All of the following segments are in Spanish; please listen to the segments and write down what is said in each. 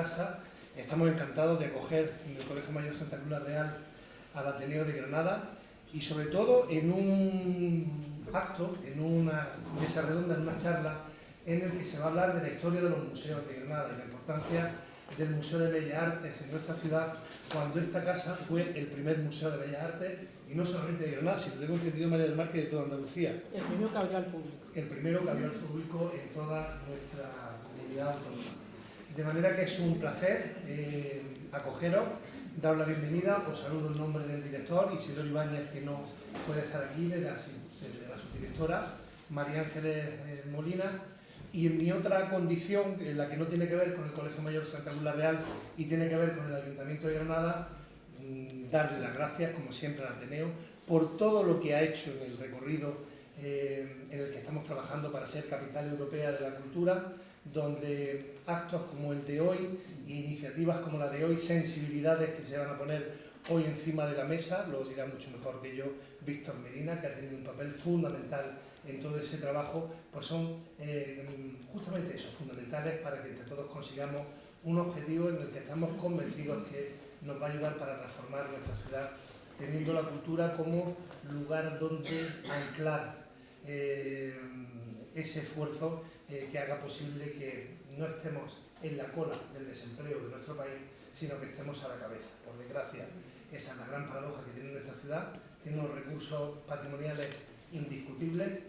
casa. Estamos encantados de acoger en el Colegio Mayor Santa Cruz la Real al Ateneo de Granada y sobre todo en un acto, en una mesa redonda, en una charla en el que se va a hablar de la historia de los museos de Granada y la importancia del Museo de Bellas Artes en nuestra ciudad, cuando esta casa fue el primer museo de Bellas Artes, y no solamente de Granada, sino tengo entendido, María del Mar, que de toda Andalucía. El primero que abrió al público. El primero que abrió al público en toda nuestra comunidad autónoma. De manera que es un placer acogeros, daros la bienvenida. Os saludo en nombre del director, Isidoro Ibáñez, que no puede estar aquí, de la subdirectora, María Ángeles Molina, y en mi otra condición, en la que no tiene que ver con el Colegio Mayor Santa Cruz la Real y tiene que ver con el Ayuntamiento de Granada, darle las gracias, como siempre, al Ateneo por todo lo que ha hecho en el recorrido en el que estamos trabajando para ser capital europea de la cultura, donde actos como el de hoy, iniciativas como la de hoy, sensibilidades que se van a poner hoy encima de la mesa, lo dirá mucho mejor que yo Víctor Medina, que ha tenido un papel fundamental en todo ese trabajo, pues son justamente esos fundamentales para que entre todos consigamos un objetivo en el que estamos convencidos que nos va a ayudar para transformar nuestra ciudad, teniendo la cultura como lugar donde anclar ese esfuerzo que haga posible que no estemos en la cola del desempleo de nuestro país, sino que estemos a la cabeza. Por desgracia, esa es la gran paradoja que tiene nuestra ciudad. Tiene unos recursos patrimoniales indiscutibles,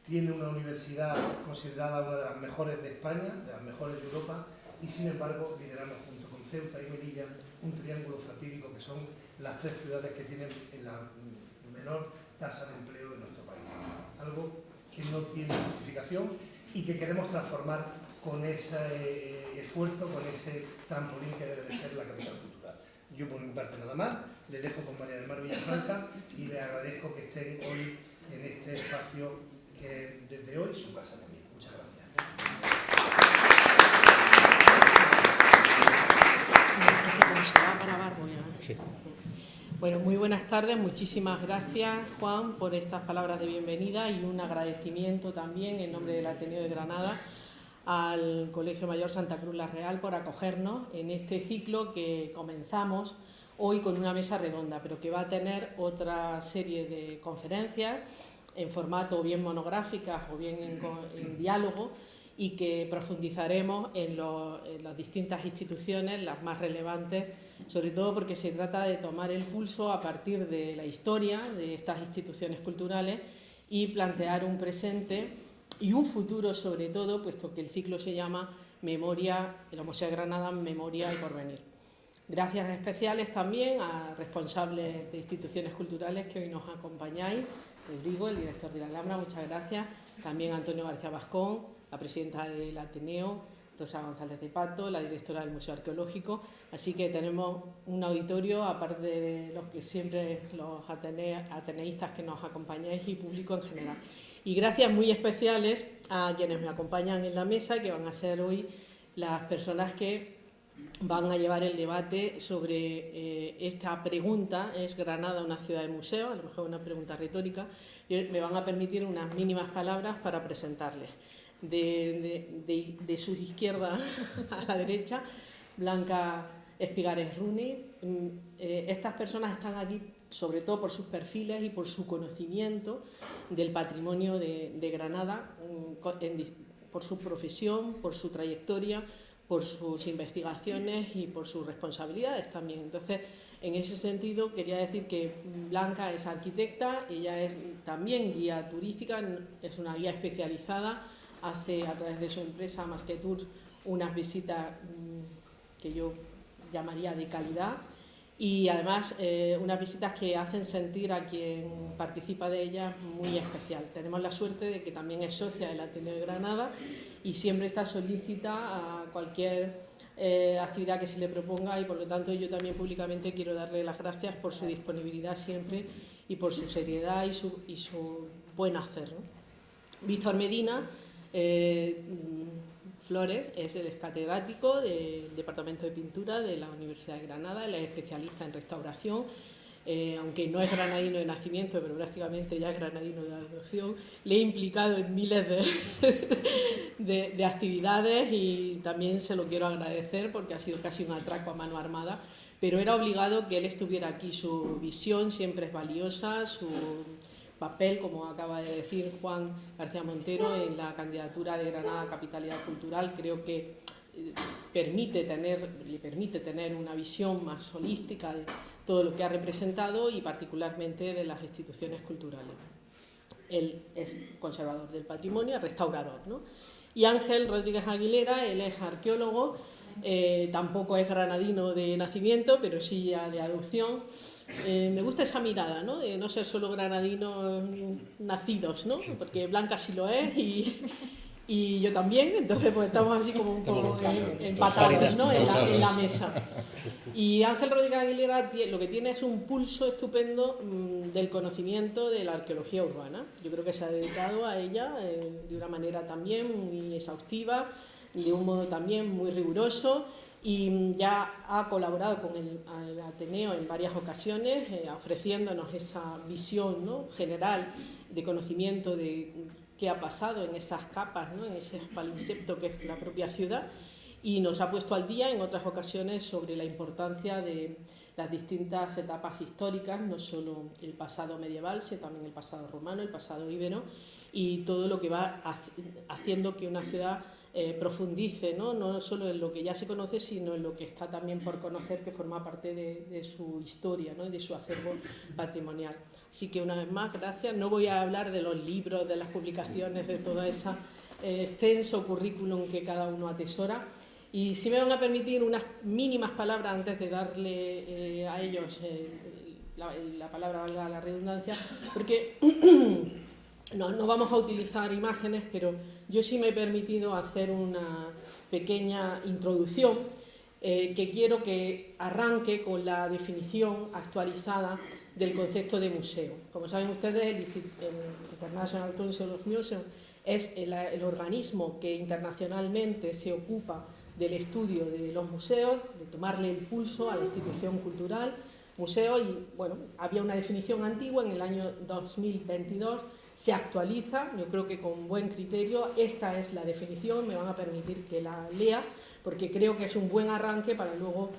tiene una universidad considerada una de las mejores de España, de las mejores de Europa, y sin embargo lideramos junto con Ceuta y Melilla un triángulo fatídico que son las tres ciudades que tienen la menor tasa de empleo de nuestro país. Algo que no tiene justificación y que queremos transformar con ese esfuerzo, con ese trampolín que debe de ser la capital cultural. Yo por mi parte nada más, les dejo con María del Mar Villafranca y les agradezco que estén hoy en este espacio que es desde hoy su casa también. Muchas gracias. Sí. Bueno, muy buenas tardes, muchísimas gracias Juan por estas palabras de bienvenida y un agradecimiento también en nombre del Ateneo de Granada al Colegio Mayor Santa Cruz la Real por acogernos en este ciclo que comenzamos hoy con una mesa redonda, pero que va a tener otra serie de conferencias en formato bien monográficas o bien en diálogo, y que profundizaremos en las distintas instituciones, las más relevantes, sobre todo porque se trata de tomar el pulso a partir de la historia de estas instituciones culturales y plantear un presente y un futuro, sobre todo, puesto que el ciclo se llama Memoria, el Museo de Granada, Memoria y Porvenir. Gracias especiales también a responsables de instituciones culturales que hoy nos acompañáis. Rodrigo, el director de la Alhambra, muchas gracias. También Antonio García Bascón, la presidenta del Ateneo, Rosa González de Pato, la directora del Museo Arqueológico. Así que tenemos un auditorio, aparte de los que siempre los ateneístas que nos acompañáis y público en general. Y gracias muy especiales a quienes me acompañan en la mesa, que van a ser hoy las personas que van a llevar el debate sobre esta pregunta: ¿es Granada una ciudad de museo? A lo mejor una pregunta retórica. Me van a permitir unas mínimas palabras para presentarles. De su izquierda a la derecha, Blanca Espigares Runi. Estas personas están aquí sobre todo por sus perfiles y por su conocimiento del patrimonio de Granada, por su profesión, por su trayectoria, por sus investigaciones y por sus responsabilidades también. Entonces, en ese sentido, quería decir que Blanca es arquitecta, ella es también guía turística, es una guía especializada, hace a través de su empresa Más que Tours unas visitas que yo llamaría de calidad, y además unas visitas que hacen sentir a quien participa de ellas muy especial. Tenemos la suerte de que también es socia del Ateneo de Granada y siempre está solícita a cualquier actividad que se le proponga, y por lo tanto yo también públicamente quiero darle las gracias por su disponibilidad siempre y por su seriedad y su buen hacer, ¿no? Víctor Medina Flores es el catedrático del Departamento de Pintura de la Universidad de Granada, él es especialista en restauración, aunque no es granadino de nacimiento, pero prácticamente ya es granadino de adopción, le he implicado en miles de actividades y también se lo quiero agradecer porque ha sido casi un atraco a mano armada, pero era obligado que él estuviera aquí. Su visión siempre es valiosa, su papel, como acaba de decir Juan García Montero, en la candidatura de Granada Capitalidad Cultural, creo que le permite tener una visión más holística de todo lo que ha representado y particularmente de las instituciones culturales. Él es conservador del patrimonio, restaurador, ¿no? Y Ángel Rodríguez Aguilera, él es arqueólogo, tampoco es granadino de nacimiento, pero sí ya de adopción. Me gusta esa mirada, ¿no? De no ser solo granadinos nacidos, ¿no? Porque Blanca sí lo es y yo también, entonces pues estamos así como un poco empatados, ¿no? en la mesa. Y Ángel Rodríguez Aguilera lo que tiene es un pulso estupendo del conocimiento de la arqueología urbana. Yo creo que se ha dedicado a ella de una manera también muy exhaustiva, de un modo también muy riguroso, y ya ha colaborado con el Ateneo en varias ocasiones, ofreciéndonos esa visión, ¿no?, general de conocimiento de qué ha pasado en esas capas, ¿no?, en ese palimpsesto que es la propia ciudad, y nos ha puesto al día en otras ocasiones sobre la importancia de las distintas etapas históricas, no solo el pasado medieval, sino también el pasado romano, el pasado íbero, y todo lo que va haciendo que una ciudad profundice, no solo en lo que ya se conoce, sino en lo que está también por conocer, que forma parte de su historia, ¿no?, y de su acervo patrimonial. Así que una vez más, gracias. No voy a hablar de los libros, de las publicaciones, de todo ese extenso currículum que cada uno atesora. Y si me van a permitir unas mínimas palabras antes de darle a ellos la palabra, valga la redundancia, porque no vamos a utilizar imágenes, pero yo sí me he permitido hacer una pequeña introducción que quiero que arranque con la definición actualizada del concepto de museo. Como saben ustedes, el International Council of Museums es el organismo que internacionalmente se ocupa del estudio de los museos, de tomarle el pulso a la institución cultural, museo, y bueno, había una definición antigua, en el año 2022 se actualiza, yo creo que con buen criterio. Esta es la definición, me van a permitir que la lea, porque creo que es un buen arranque para luego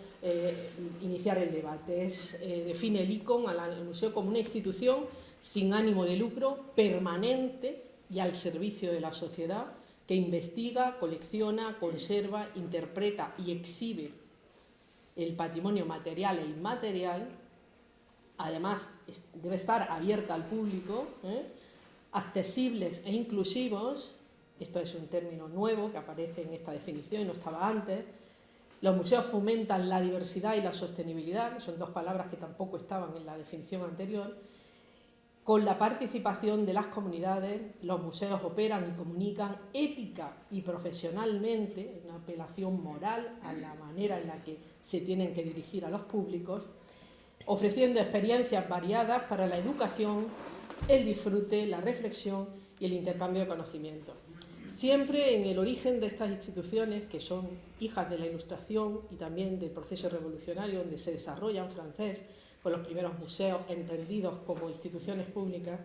iniciar el debate. Define el ICOM al museo como una institución sin ánimo de lucro, permanente y al servicio de la sociedad, que investiga, colecciona, conserva, interpreta y exhibe el patrimonio material e inmaterial. Además, debe estar abierta al público, accesibles e inclusivos. Esto es un término nuevo que aparece en esta definición y no estaba antes. Los museos fomentan la diversidad y la sostenibilidad, que son dos palabras que tampoco estaban en la definición anterior. Con la participación de las comunidades, los museos operan y comunican ética y profesionalmente, una apelación moral a la manera en la que se tienen que dirigir a los públicos, ofreciendo experiencias variadas para la educación, el disfrute, la reflexión y el intercambio de conocimiento. Siempre en el origen de estas instituciones, que son hijas de la Ilustración y también del proceso revolucionario donde se desarrolla en francés, con los primeros museos entendidos como instituciones públicas,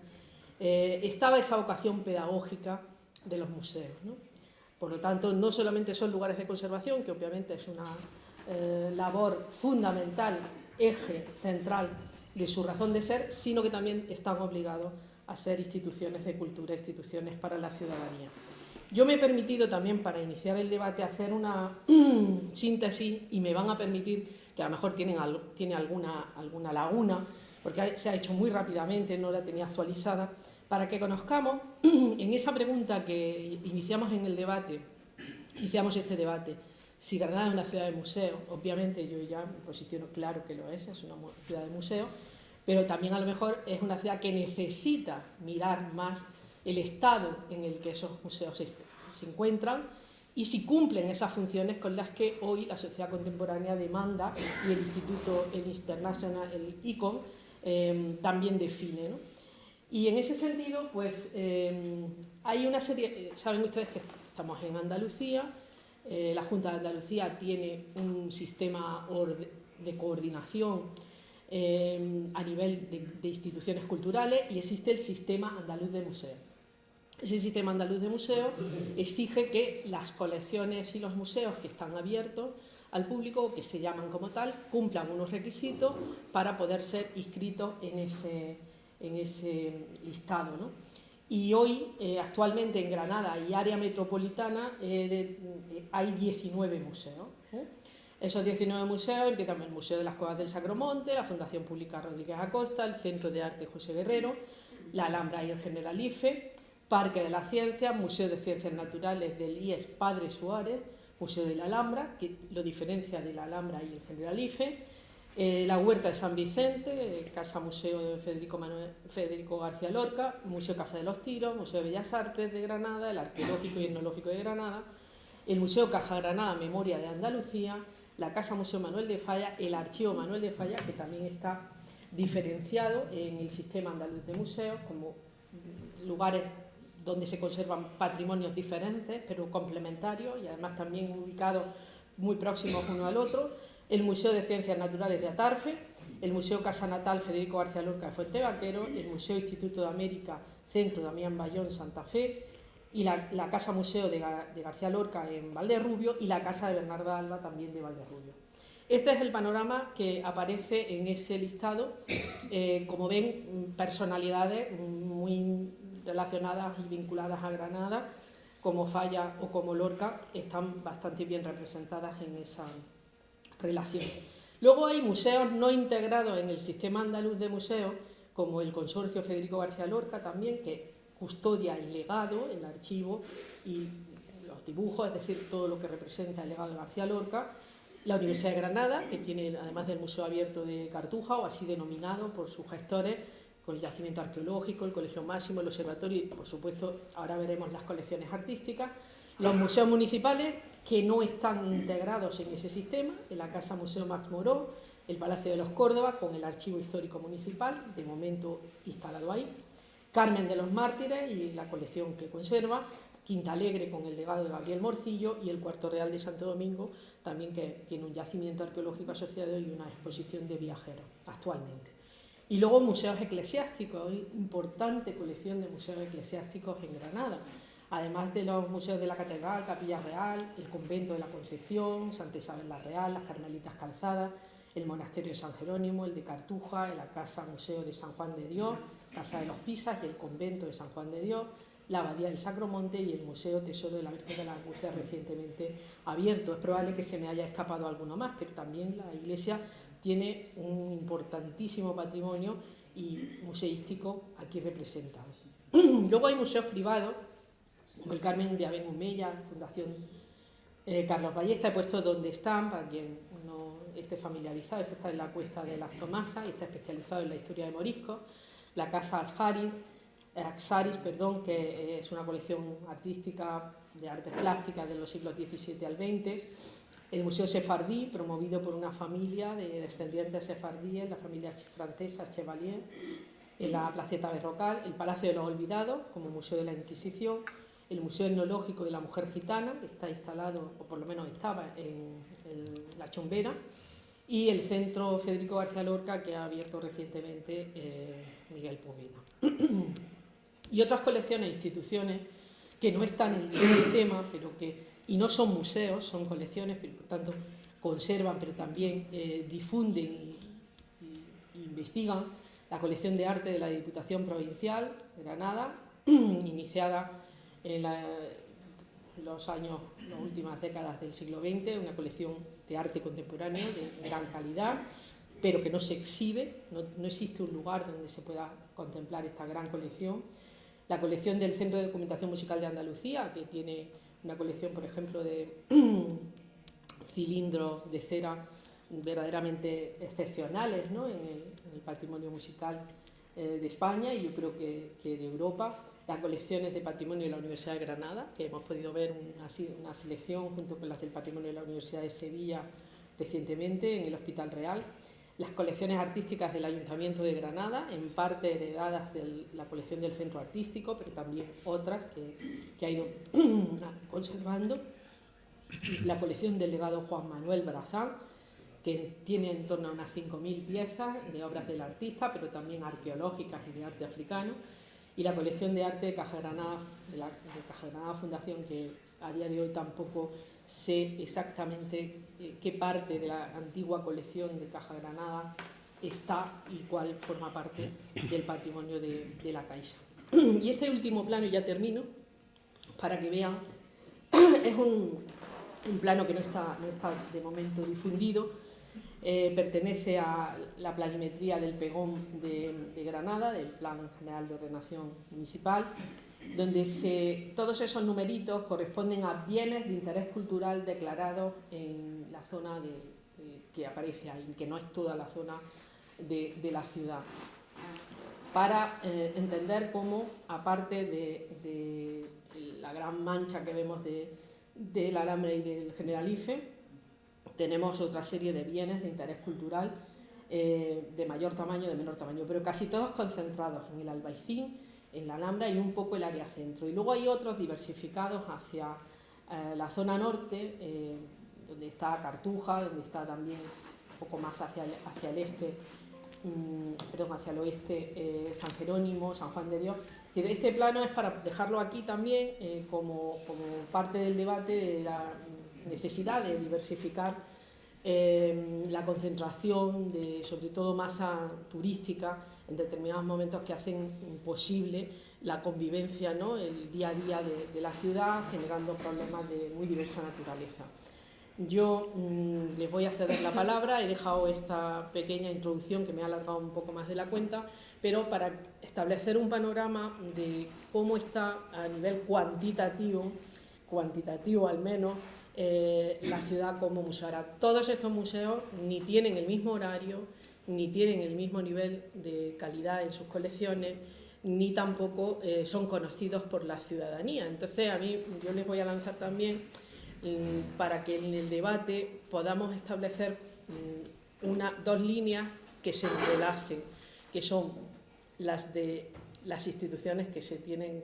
estaba esa vocación pedagógica de los museos, ¿no? Por lo tanto, no solamente son lugares de conservación, que obviamente es una labor fundamental, eje central de su razón de ser, sino que también están obligados a ser instituciones de cultura, instituciones para la ciudadanía. Yo me he permitido también, para iniciar el debate, hacer una síntesis, y me van a permitir que a lo mejor tiene alguna laguna, porque se ha hecho muy rápidamente, no la tenía actualizada, para que conozcamos en esa pregunta que iniciamos este debate, si Granada es una ciudad de museo. Obviamente yo ya me posiciono claro que lo es una ciudad de museo, pero también a lo mejor es una ciudad que necesita mirar más el estado en el que esos museos se encuentran y si cumplen esas funciones con las que hoy la sociedad contemporánea demanda y el Instituto, el International, el ICOM, también define, ¿no? Y en ese sentido, pues hay una serie, saben ustedes que estamos en Andalucía, la Junta de Andalucía tiene un sistema de coordinación a nivel de instituciones culturales, y existe el Sistema Andaluz de Museos. Ese Sistema Andaluz de Museos exige que las colecciones y los museos que están abiertos al público, que se llaman como tal, cumplan unos requisitos para poder ser inscritos en ese listado, ¿no? Y hoy, actualmente en Granada y área metropolitana, hay 19 museos. Esos 19 museos empiezan el Museo de las Cuevas del Sacromonte, la Fundación Pública Rodríguez Acosta, el Centro de Arte José Guerrero, la Alhambra y el Generalife, Parque de la Ciencia, Museo de Ciencias Naturales del IES Padre Suárez, Museo de la Alhambra, que lo diferencia de la Alhambra y el Generalife, la Huerta de San Vicente, Casa Museo de Federico García Lorca, Museo Casa de los Tiros, Museo de Bellas Artes de Granada, el Arqueológico y Etnológico de Granada, el Museo Caja Granada Memoria de Andalucía, la Casa Museo Manuel de Falla, el Archivo Manuel de Falla, que también está diferenciado en el Sistema Andaluz de Museos como lugares donde se conservan patrimonios diferentes, pero complementarios y además también ubicados muy próximos uno al otro, el Museo de Ciencias Naturales de Atarfe, el Museo Casa Natal Federico García Lorca de Fuente Vaquero, el Museo Instituto de América Centro Damián Bayón Santa Fe, y la Casa Museo de García Lorca en Valderrubio y la Casa de Bernarda Alba también de Valderrubio. Este es el panorama que aparece en ese listado. Como ven, personalidades muy relacionadas y vinculadas a Granada, como Falla o como Lorca, están bastante bien representadas en esa relación. Luego hay museos no integrados en el Sistema Andaluz de Museos, como el Consorcio Federico García Lorca también, que custodia el legado, el archivo y los dibujos, es decir, todo lo que representa el legado de García Lorca. La Universidad de Granada, que tiene, además del Museo Abierto de Cartuja, o así denominado por sus gestores, con el yacimiento arqueológico, el Colegio Máximo, el observatorio y, por supuesto, ahora veremos las colecciones artísticas. Los museos municipales, que no están integrados en ese sistema, en la Casa Museo Max Moró, el Palacio de los Córdoba, con el Archivo Histórico Municipal, de momento instalado ahí, Carmen de los Mártires y la colección que conserva, Quinta Alegre con el legado de Gabriel Morcillo y el Cuarto Real de Santo Domingo, también que tiene un yacimiento arqueológico asociado y una exposición de viajeros actualmente. Y luego museos eclesiásticos, hay importante colección de museos eclesiásticos en Granada, además de los museos de la Catedral, Capilla Real, el Convento de la Concepción, Santa Isabel la Real, las Carmelitas Calzadas, el Monasterio de San Jerónimo, el de Cartuja, la Casa Museo de San Juan de Dios, Casa de los Pisas y el Convento de San Juan de Dios, la Abadía del Sacromonte y el Museo Tesoro de la Virgen de la Angustia recientemente abierto. Es probable que se me haya escapado alguno más, pero también la Iglesia tiene un importantísimo patrimonio y museístico aquí representado. Luego hay museos privados, como el Carmen de Aben Humeya, Fundación Carlos Ballesta. He puesto donde están, para quien no esté familiarizado. Este está en la Cuesta de las Tomasas y está especializado en la historia de moriscos. La Casa Axaris, que es una colección artística de artes plásticas de los siglos XVII al XX. El Museo Sefardí, promovido por una familia de descendientes sefardíes, la familia francesa Chevalier, en la Placeta Berrocal, el Palacio de los Olvidados, como Museo de la Inquisición, el Museo Etnológico de la Mujer Gitana, que está instalado, o por lo menos estaba, en La Chombera, y el Centro Federico García Lorca, que ha abierto recientemente Miguel Poveda. Y otras colecciones e instituciones que no están en el sistema, pero y no son museos, son colecciones, pero por tanto conservan, pero también difunden y investigan la colección de arte de la Diputación Provincial de Granada, iniciada en las últimas décadas del siglo XX, una colección de arte contemporáneo de gran calidad, pero que no se exhibe, no existe un lugar donde se pueda contemplar esta gran colección. La colección del Centro de Documentación Musical de Andalucía, que tiene una colección, por ejemplo, de cilindros de cera verdaderamente excepcionales, ¿no?, en el patrimonio musical de España y yo creo que de Europa. Las colecciones de patrimonio de la Universidad de Granada, que hemos podido ver una selección junto con las del patrimonio de la Universidad de Sevilla recientemente en el Hospital Real. Las colecciones artísticas del Ayuntamiento de Granada, en parte heredadas de la colección del Centro Artístico, pero también otras que ha ido conservando. La colección del legado Juan Manuel Brazán, que tiene en torno a unas 5.000 piezas de obras del artista, pero también arqueológicas y de arte africano, y la colección de arte de Caja Granada, de Caja Granada Fundación, que a día de hoy tampoco sé exactamente qué parte de la antigua colección de Caja Granada está y cuál forma parte del patrimonio de la Caixa. Y este último plano, y ya termino, para que vean, es un plano que no está de momento difundido. Pertenece a la planimetría del Pegón de Granada, del Plan General de Ordenación Municipal, donde todos esos numeritos corresponden a bienes de interés cultural declarados en la zona que aparece ahí, que no es toda la zona de la ciudad, para entender cómo, aparte de la gran mancha que vemos del Alambre y del Generalife, tenemos otra serie de bienes de interés cultural de mayor tamaño, de menor tamaño, pero casi todos concentrados en el Albaicín, en la Alhambra y un poco el área centro. Y luego hay otros diversificados hacia la zona norte, donde está Cartuja, donde está también un poco más hacia el este, hacia el oeste, San Jerónimo, San Juan de Dios. Este plano es para dejarlo aquí también como parte del debate de la necesidad de diversificar la concentración de, sobre todo, masa turística en determinados momentos que hacen imposible la convivencia, ¿no?, el día a día de la ciudad, generando problemas de muy diversa naturaleza. Yo les voy a ceder la palabra, he dejado esta pequeña introducción que me ha alargado un poco más de la cuenta, pero para establecer un panorama de cómo está a nivel cuantitativo al menos, la ciudad como museo. Ahora, todos estos museos ni tienen el mismo horario, ni tienen el mismo nivel de calidad en sus colecciones, ni tampoco son conocidos por la ciudadanía. Entonces, yo les voy a lanzar también, para que en el debate podamos establecer dos líneas que se entrelacen, que son las de las instituciones que se tienen,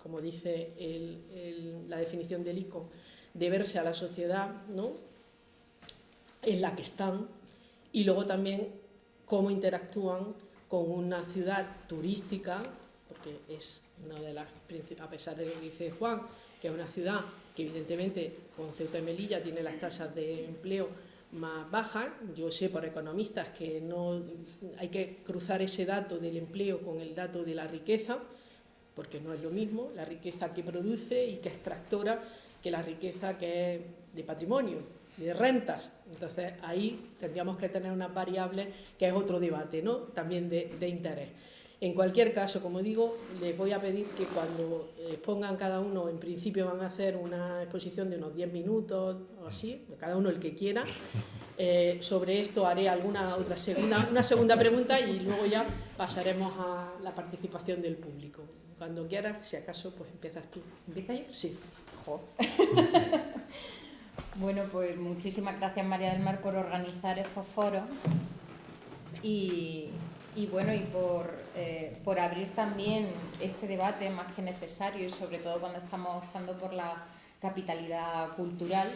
como dice la definición del ICO, de verse a la sociedad, ¿no?, en la que están, y luego también cómo interactúan con una ciudad turística, porque es una de las principales, a pesar de lo que dice Juan, que es una ciudad que evidentemente con Ceuta y Melilla tiene las tasas de empleo más bajas. Yo sé por economistas que no hay que cruzar ese dato del empleo con el dato de la riqueza, porque no es lo mismo la riqueza que produce y que es tractora que la riqueza que es de patrimonio, de rentas. Entonces ahí tendríamos que tener unas variables que es otro debate, ¿no?, también de interés. En cualquier caso, como digo, les voy a pedir que cuando expongan cada uno, en principio van a hacer una exposición de unos 10 minutos o así, cada uno el que quiera. Sobre esto haré una segunda pregunta y luego ya pasaremos a la participación del público. Cuando quieras, si acaso, pues empiezas tú. ¿Empieza yo? Sí. Bueno, pues muchísimas gracias, María del Mar, por organizar estos foros y por abrir también este debate más que necesario, y sobre todo cuando estamos optando por la capitalidad cultural.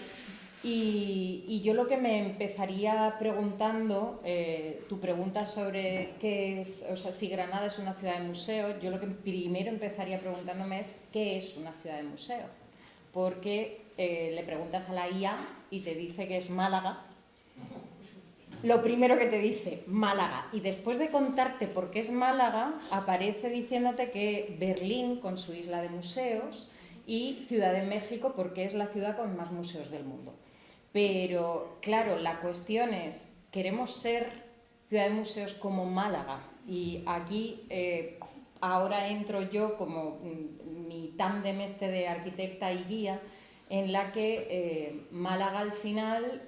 Y yo lo que me empezaría preguntando, tu pregunta sobre qué es, o sea, si Granada es una ciudad de museos, yo lo que primero empezaría preguntándome es ¿qué es una ciudad de museos? Porque le preguntas a la IA y te dice que es Málaga. Lo primero que te dice, Málaga. Y después de contarte por qué es Málaga, aparece diciéndote que Berlín, con su isla de museos, y Ciudad de México, porque es la ciudad con más museos del mundo. Pero, claro, la cuestión es, ¿queremos ser ciudad de museos como Málaga? Y aquí ahora entro yo como mi tándem de arquitecta y guía, en la que Málaga al final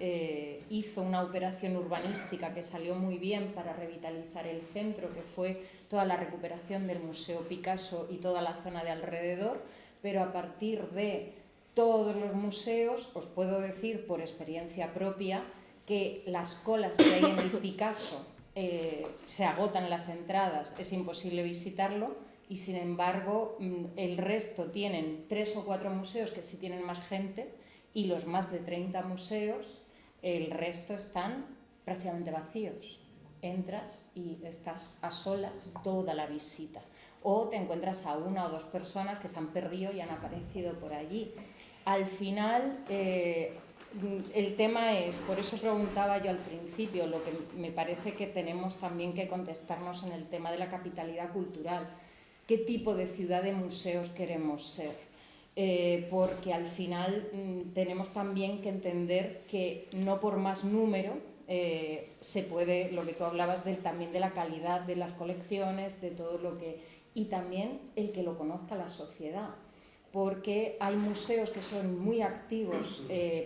hizo una operación urbanística que salió muy bien para revitalizar el centro, que fue toda la recuperación del Museo Picasso y toda la zona de alrededor, pero a partir de todos los museos, os puedo decir por experiencia propia que las colas que hay en el Picasso se agotan las entradas, es imposible visitarlo, y sin embargo el resto tienen 3 o 4 museos que sí tienen más gente, y los más de 30 museos, el resto están prácticamente vacíos. Entras y estás a solas toda la visita. O te encuentras a una o dos personas que se han perdido y han aparecido por allí. Al final, el tema es, por eso preguntaba yo al principio, lo que me parece que tenemos también que contestarnos en el tema de la capitalidad cultural. ¿Qué tipo de ciudad de museos queremos ser? Porque al final tenemos también que entender que no por más número se puede, lo que tú hablabas también de la calidad de las colecciones, de todo lo que... y también el que lo conozca la sociedad, porque hay museos que son muy activos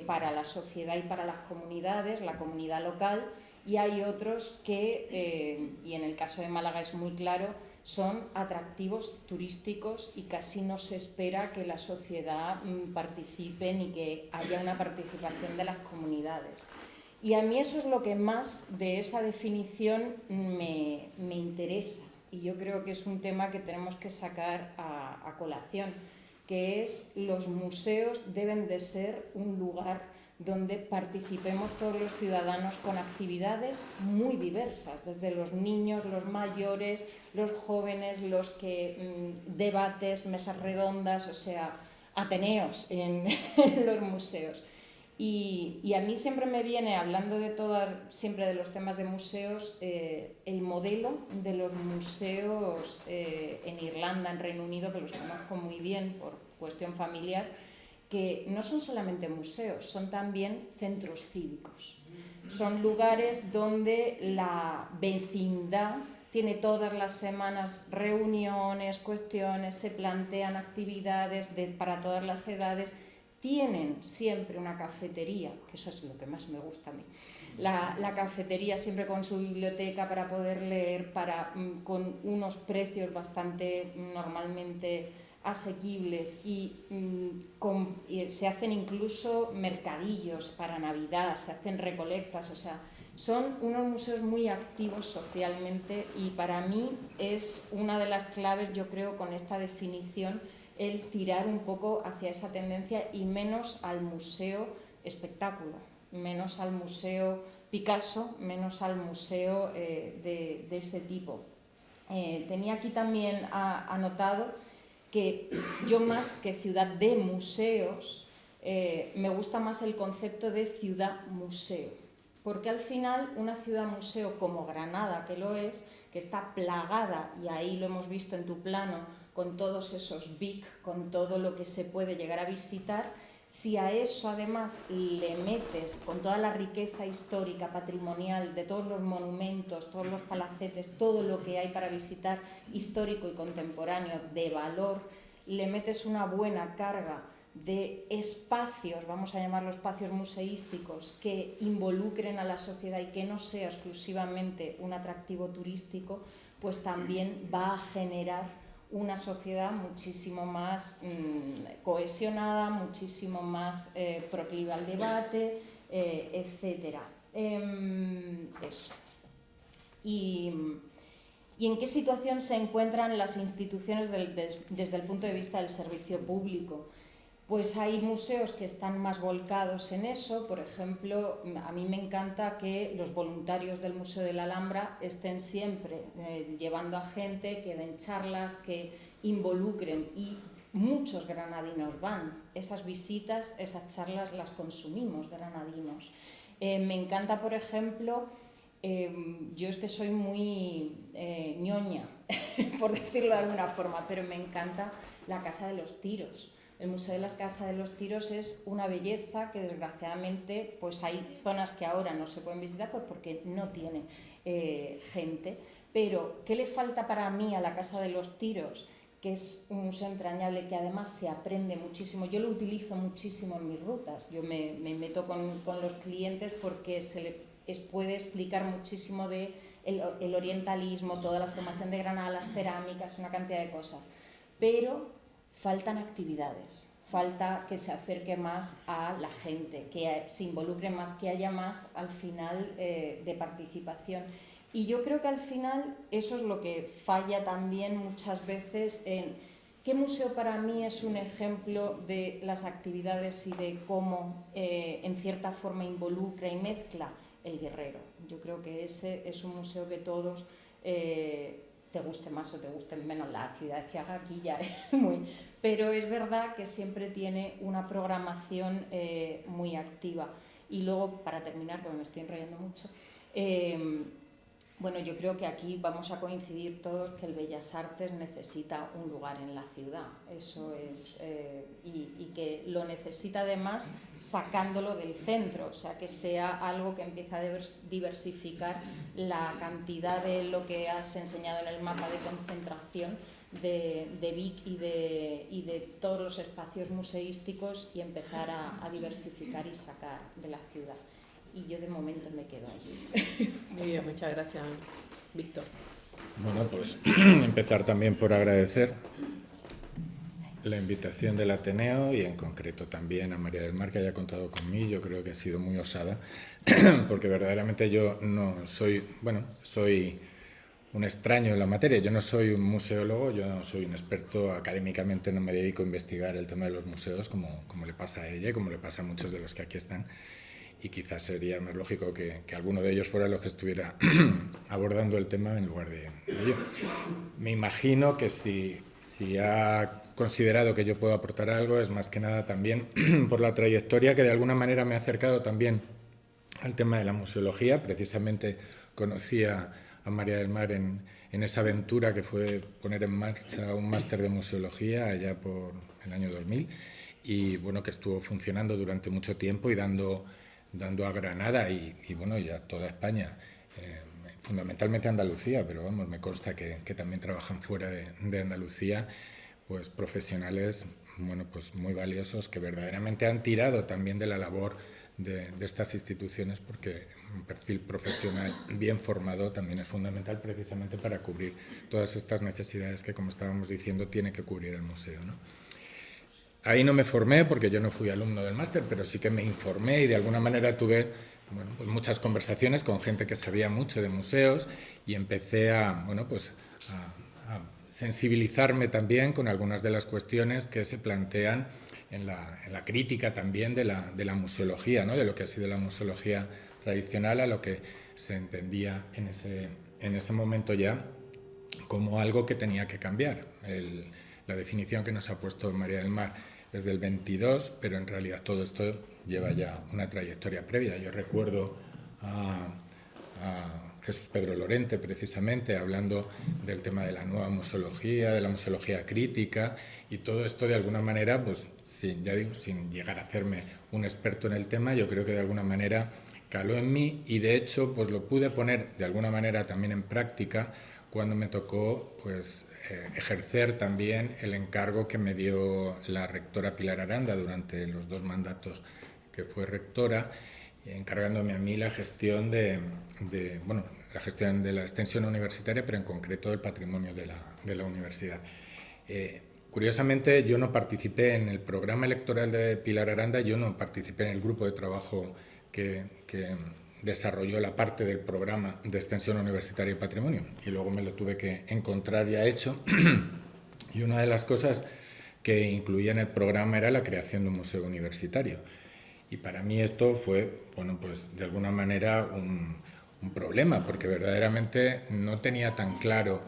para la sociedad y para las comunidades, la comunidad local, y hay otros que, y en el caso de Málaga es muy claro, son atractivos turísticos y casi no se espera que la sociedad participe ni que haya una participación de las comunidades. Y a mí eso es lo que más de esa definición me interesa, y yo creo que es un tema que tenemos que sacar a colación, que es los museos deben de ser un lugar donde participemos todos los ciudadanos con actividades muy diversas, desde los niños, los mayores, los jóvenes, los que debates, mesas redondas, o sea, ateneos en los museos. Y a mí siempre me viene, hablando de siempre de los temas de museos, el modelo de los museos en Irlanda, en Reino Unido, que los conozco muy bien por cuestión familiar, que no son solamente museos, son también centros cívicos. Son lugares donde la vecindad tiene todas las semanas reuniones, cuestiones, se plantean actividades para todas las edades. Tienen siempre una cafetería, que eso es lo que más me gusta a mí, la cafetería siempre con su biblioteca para poder leer, con unos precios bastante normalmente asequibles, y se hacen incluso mercadillos para Navidad, se hacen recolectas, o sea, son unos museos muy activos socialmente, y para mí es una de las claves, yo creo, con esta definición, el tirar un poco hacia esa tendencia y menos al museo espectáculo, menos al museo Picasso, menos al museo de ese tipo. Tenía aquí también anotado que yo, más que ciudad de museos, me gusta más el concepto de ciudad-museo, porque al final una ciudad-museo como Granada, que lo es, que está plagada, y ahí lo hemos visto en tu plano, con todos esos BIC, con todo lo que se puede llegar a visitar, si a eso además le metes con toda la riqueza histórica, patrimonial, de todos los monumentos, todos los palacetes, todo lo que hay para visitar histórico y contemporáneo de valor, le metes una buena carga de espacios, vamos a llamarlos espacios museísticos, que involucren a la sociedad y que no sea exclusivamente un atractivo turístico, pues también va a generar una sociedad muchísimo más cohesionada, muchísimo más proclive al debate, etc. Eso. ¿Y en qué situación se encuentran las instituciones desde el punto de vista del servicio público? Pues hay museos que están más volcados en eso. Por ejemplo, a mí me encanta que los voluntarios del Museo de la Alhambra estén siempre llevando a gente, que den charlas, que involucren, y muchos granadinos van. Esas visitas, esas charlas las consumimos granadinos. Me encanta, por ejemplo, yo es que soy muy ñoña, por decirlo de alguna forma, pero me encanta la Casa de los Tiros. El Museo de la Casa de los Tiros es una belleza que, desgraciadamente, pues hay zonas que ahora no se pueden visitar pues porque no tiene gente. Pero, ¿qué le falta para mí a la Casa de los Tiros? Que es un museo entrañable, que además se aprende muchísimo. Yo lo utilizo muchísimo en mis rutas. Yo me meto con los clientes porque se les puede explicar muchísimo de el orientalismo, toda la formación de Granada, las cerámicas, una cantidad de cosas. Pero faltan actividades, falta que se acerque más a la gente, que se involucre más, que haya más al final de participación. Y yo creo que al final eso es lo que falla también muchas veces en qué museo para mí es un ejemplo de las actividades y de cómo en cierta forma involucra y mezcla El Guerrero. Yo creo que ese es un museo que todos, te guste más o te guste menos, las actividades que haga aquí ya es muy... Pero es verdad que siempre tiene una programación muy activa. Y luego, para terminar, porque me estoy enrollando mucho, bueno, yo creo que aquí vamos a coincidir todos que el Bellas Artes necesita un lugar en la ciudad. Eso es, y que lo necesita además sacándolo del centro, o sea, que sea algo que empiece a diversificar la cantidad de lo que has enseñado en el mapa de concentración de Vic y de todos los espacios museísticos y empezar a diversificar y sacar de la ciudad. Y yo de momento me quedo allí. Muy bien, muchas gracias, Víctor. Bueno, pues empezar también por agradecer la invitación del Ateneo y en concreto también a María del Mar que haya contado conmigo. Yo creo que ha sido muy osada porque verdaderamente yo no soy, bueno, soy un extraño en la materia. Yo no soy un museólogo, yo no soy un experto académicamente, no me dedico a investigar el tema de los museos como le pasa a ella y como le pasa a muchos de los que aquí están. Y quizás sería más lógico que alguno de ellos fuera los que estuviera abordando el tema en lugar de yo. Me imagino que si ha considerado que yo puedo aportar algo es más que nada también por la trayectoria que de alguna manera me ha acercado también al tema de la museología. Precisamente conocí a María del Mar en esa aventura que fue poner en marcha un máster de museología allá por el año 2000 y bueno, que estuvo funcionando durante mucho tiempo y dando a Granada y bueno, y a toda España, fundamentalmente a Andalucía, pero vamos, me consta que también trabajan fuera de Andalucía, pues profesionales, bueno, pues muy valiosos que verdaderamente han tirado también de la labor de estas instituciones porque un perfil profesional bien formado también es fundamental precisamente para cubrir todas estas necesidades que, como estábamos diciendo, tiene que cubrir el museo, ¿no? Ahí no me formé porque yo no fui alumno del máster, pero sí que me informé y de alguna manera tuve bueno, pues muchas conversaciones con gente que sabía mucho de museos y empecé a sensibilizarme también con algunas de las cuestiones que se plantean en la crítica también de la museología, ¿no? De lo que ha sido la museología tradicional a lo que se entendía en ese momento ya como algo que tenía que cambiar. La definición que nos ha puesto María del Mar es del 22, pero en realidad todo esto lleva ya una trayectoria previa. Yo recuerdo a Jesús Pedro Lorente, precisamente, hablando del tema de la nueva museología, de la museología crítica, y todo esto de alguna manera, pues sin llegar a hacerme un experto en el tema, yo creo que de alguna manera caló en mí y de hecho pues lo pude poner de alguna manera también en práctica cuando me tocó pues, ejercer también el encargo que me dio la rectora Pilar Aranda durante los 2 mandatos que fue rectora, encargándome a mí la gestión la gestión de la extensión universitaria, pero en concreto del patrimonio de la universidad. Curiosamente, yo no participé en el programa electoral de Pilar Aranda, yo no participé en el grupo de trabajo que desarrolló la parte del programa de extensión universitaria y patrimonio y luego me lo tuve que encontrar ya hecho y una de las cosas que incluía en el programa era la creación de un museo universitario y para mí esto fue, bueno, pues de alguna manera un problema porque verdaderamente no tenía tan claro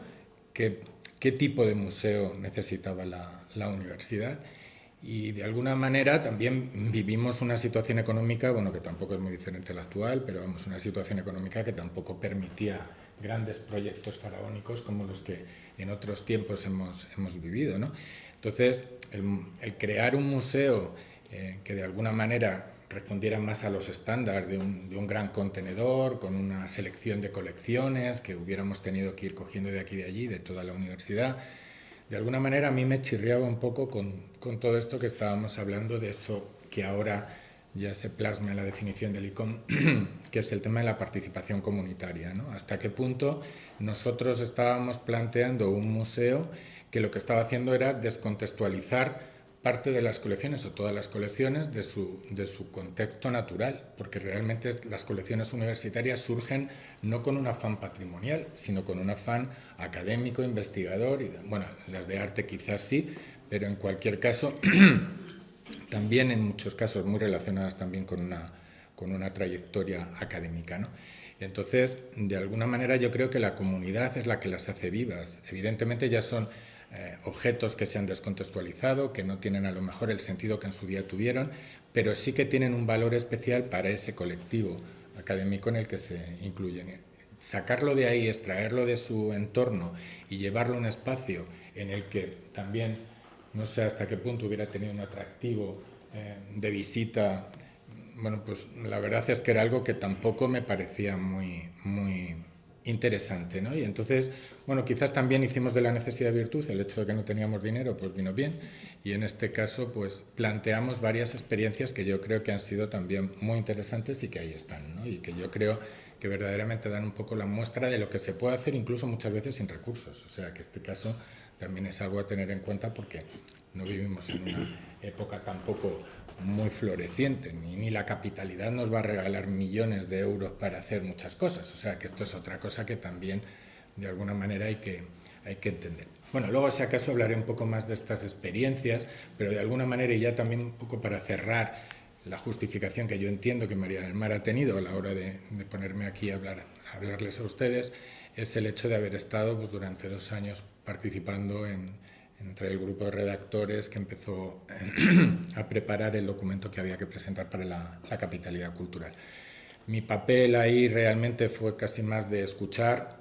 qué tipo de museo necesitaba la universidad. Y de alguna manera también vivimos una situación económica, bueno, que tampoco es muy diferente a la actual, pero vamos, una situación económica que tampoco permitía grandes proyectos faraónicos como los que en otros tiempos hemos vivido, ¿no? Entonces, el crear un museo que de alguna manera respondiera más a los estándares de un gran contenedor, con una selección de colecciones que hubiéramos tenido que ir cogiendo de aquí y de allí, de toda la universidad, de alguna manera a mí me chirriaba un poco con todo esto que estábamos hablando, de eso que ahora ya se plasma en la definición del ICOM, que es el tema de la participación comunitaria, ¿no? Hasta qué punto nosotros estábamos planteando un museo que lo que estaba haciendo era descontextualizar parte de las colecciones o todas las colecciones de su contexto natural, porque realmente las colecciones universitarias surgen no con un afán patrimonial, sino con un afán académico, investigador, y bueno, las de arte quizás sí, pero en cualquier caso, también en muchos casos muy relacionadas también con con una trayectoria académica, ¿no? Entonces, de alguna manera yo creo que la comunidad es la que las hace vivas. Evidentemente ya son objetos que se han descontextualizado, que no tienen a lo mejor el sentido que en su día tuvieron, pero sí que tienen un valor especial para ese colectivo académico en el que se incluyen. Sacarlo de ahí, extraerlo de su entorno y llevarlo a un espacio en el que también, no sé hasta qué punto hubiera tenido un atractivo de visita, bueno, pues la verdad es que era algo que tampoco me parecía muy interesante, ¿no? Y entonces, bueno, quizás también hicimos de la necesidad virtud, el hecho de que no teníamos dinero, pues vino bien, y en este caso, pues planteamos varias experiencias que yo creo que han sido también muy interesantes y que ahí están, ¿no? Y que yo creo que verdaderamente dan un poco la muestra de lo que se puede hacer incluso muchas veces sin recursos. O sea, que este caso también es algo a tener en cuenta porque no vivimos en una época tampoco muy floreciente, ni la capitalidad nos va a regalar millones de euros para hacer muchas cosas. O sea, que esto es otra cosa que también de alguna manera hay que entender. Bueno, luego si acaso hablaré un poco más de estas experiencias, pero de alguna manera, y ya también un poco para cerrar la justificación que yo entiendo que María del Mar ha tenido a la hora de ponerme aquí a hablarles a ustedes, es el hecho de haber estado pues, durante 2 años participando entre el grupo de redactores que empezó a preparar el documento que había que presentar para la capitalidad cultural. Mi papel ahí realmente fue casi más de escuchar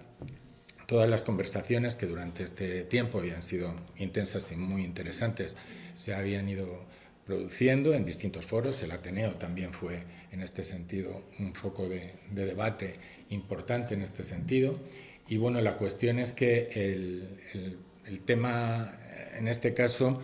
todas las conversaciones que durante este tiempo habían sido intensas y muy interesantes, se habían ido produciendo en distintos foros. El Ateneo también fue en este sentido un foco de debate importante en este sentido. Y bueno, la cuestión es que el tema en este caso,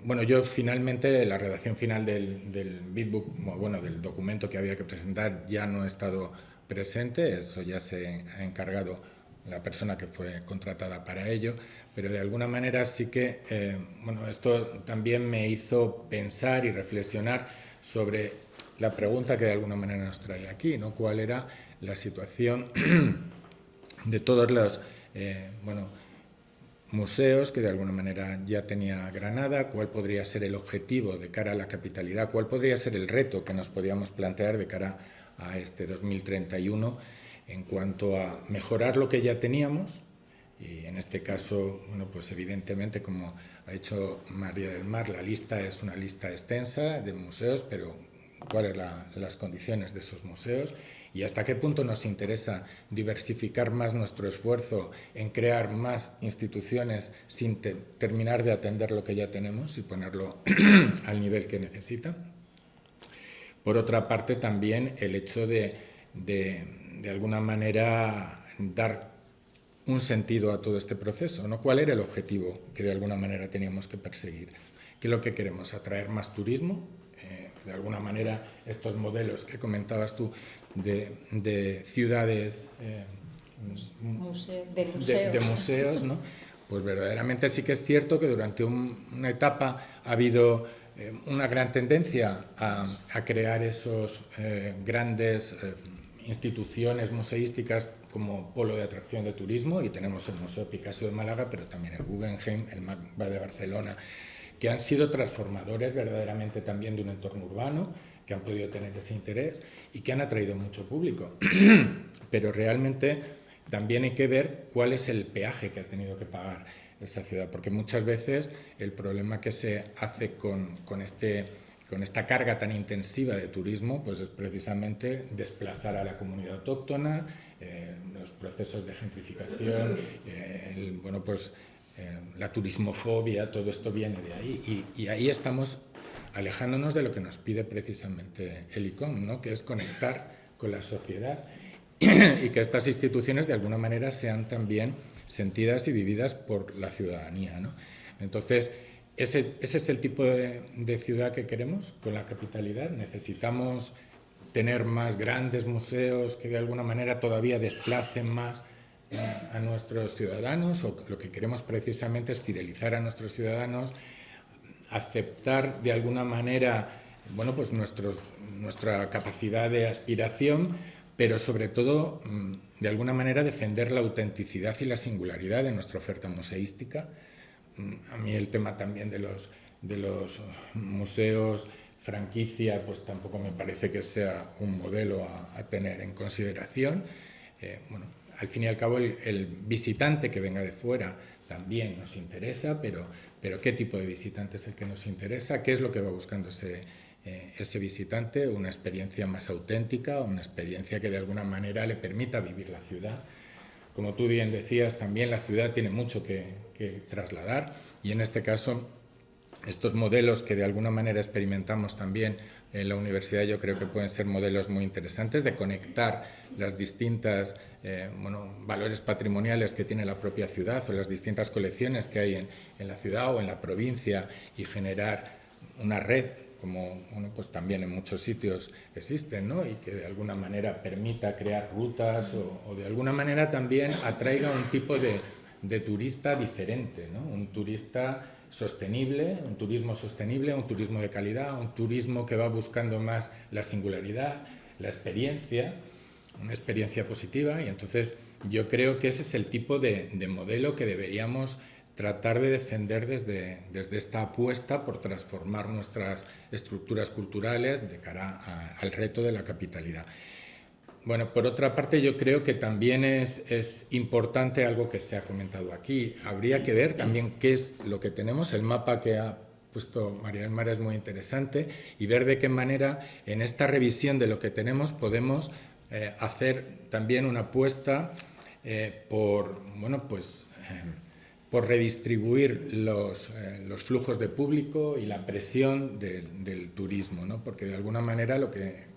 bueno, yo finalmente, la redacción final del Bitbook, bueno, del documento que había que presentar ya no he estado presente, eso ya se ha encargado la persona que fue contratada para ello, pero de alguna manera sí que, bueno, esto también me hizo pensar y reflexionar sobre la pregunta que de alguna manera nos trae aquí, ¿no? ¿Cuál era la situación de todos los, bueno, museos que de alguna manera ya tenía Granada? ¿Cuál podría ser el objetivo de cara a la capitalidad? ¿Cuál podría ser el reto que nos podíamos plantear de cara a este 2031 en cuanto a mejorar lo que ya teníamos? Y en este caso, bueno, pues evidentemente, como ha dicho María del Mar, la lista es una lista extensa de museos, pero ¿cuáles son las condiciones de esos museos? ¿Y hasta qué punto nos interesa diversificar más nuestro esfuerzo en crear más instituciones sin terminar de atender lo que ya tenemos y ponerlo al nivel que necesita? Por otra parte, también el hecho de alguna manera dar un sentido a todo este proceso, ¿no? ¿Cuál era el objetivo que de alguna manera teníamos que perseguir? ¿Qué es lo que queremos? ¿Atraer más turismo? De alguna manera, estos modelos que comentabas tú de ciudades, de museos, ¿no? Pues verdaderamente sí que es cierto que durante una etapa ha habido una gran tendencia a crear esos grandes instituciones museísticas como polo de atracción de turismo, y tenemos el Museo Picasso de Málaga, pero también el Guggenheim, el MACBA de Barcelona, que han sido transformadores verdaderamente también de un entorno urbano, que han podido tener ese interés y que han atraído mucho público. Pero realmente también hay que ver cuál es el peaje que ha tenido que pagar esa ciudad, porque muchas veces el problema que se hace con esta carga tan intensiva de turismo, pues es precisamente desplazar a la comunidad autóctona, los procesos de gentrificación, bueno, pues la turismofobia, todo esto viene de ahí. Y ahí estamos alejándonos de lo que nos pide precisamente el ICOM, ¿no? Que es conectar con la sociedad y que estas instituciones de alguna manera sean también sentidas y vividas por la ciudadanía, ¿no? Entonces, ese es el tipo de ciudad que queremos con la capitalidad. Necesitamos tener más grandes museos que de alguna manera todavía desplacen más a nuestros ciudadanos, o lo que queremos precisamente es fidelizar a nuestros ciudadanos, aceptar de alguna manera, bueno, pues nuestra capacidad de aspiración, pero sobre todo de alguna manera defender la autenticidad y la singularidad de nuestra oferta museística. A mí el tema también de los museos franquicia pues tampoco me parece que sea un modelo a tener en consideración. Bueno, al fin y al cabo el visitante que venga de fuera también nos interesa, pero ¿qué tipo de visitante es el que nos interesa? ¿Qué es lo que va buscando ese visitante? Una experiencia más auténtica, una experiencia que de alguna manera le permita vivir la ciudad. Como tú bien decías, también la ciudad tiene mucho que trasladar, y en este caso estos modelos que de alguna manera experimentamos también en la universidad, yo creo que pueden ser modelos muy interesantes de conectar las distintas valores patrimoniales que tiene la propia ciudad o las distintas colecciones que hay en la ciudad o en la provincia, y generar una red como pues también en muchos sitios existen, ¿no? Y que de alguna manera permita crear rutas o de alguna manera también atraiga un tipo de turista diferente, ¿no? Un turista sostenible, un turismo sostenible, un turismo de calidad, un turismo que va buscando más la singularidad, la experiencia, una experiencia positiva. Y entonces yo creo que ese es el tipo de modelo que deberíamos tratar de defender desde esta apuesta por transformar nuestras estructuras culturales de cara al reto de la capitalidad. Bueno, por otra parte, yo creo que también es importante algo que se ha comentado aquí. Habría que ver también qué es lo que tenemos. El mapa que ha puesto María del Mar es muy interesante, y ver de qué manera en esta revisión de lo que tenemos podemos hacer también una apuesta por redistribuir los flujos de público y la presión del turismo, ¿no? Porque de alguna manera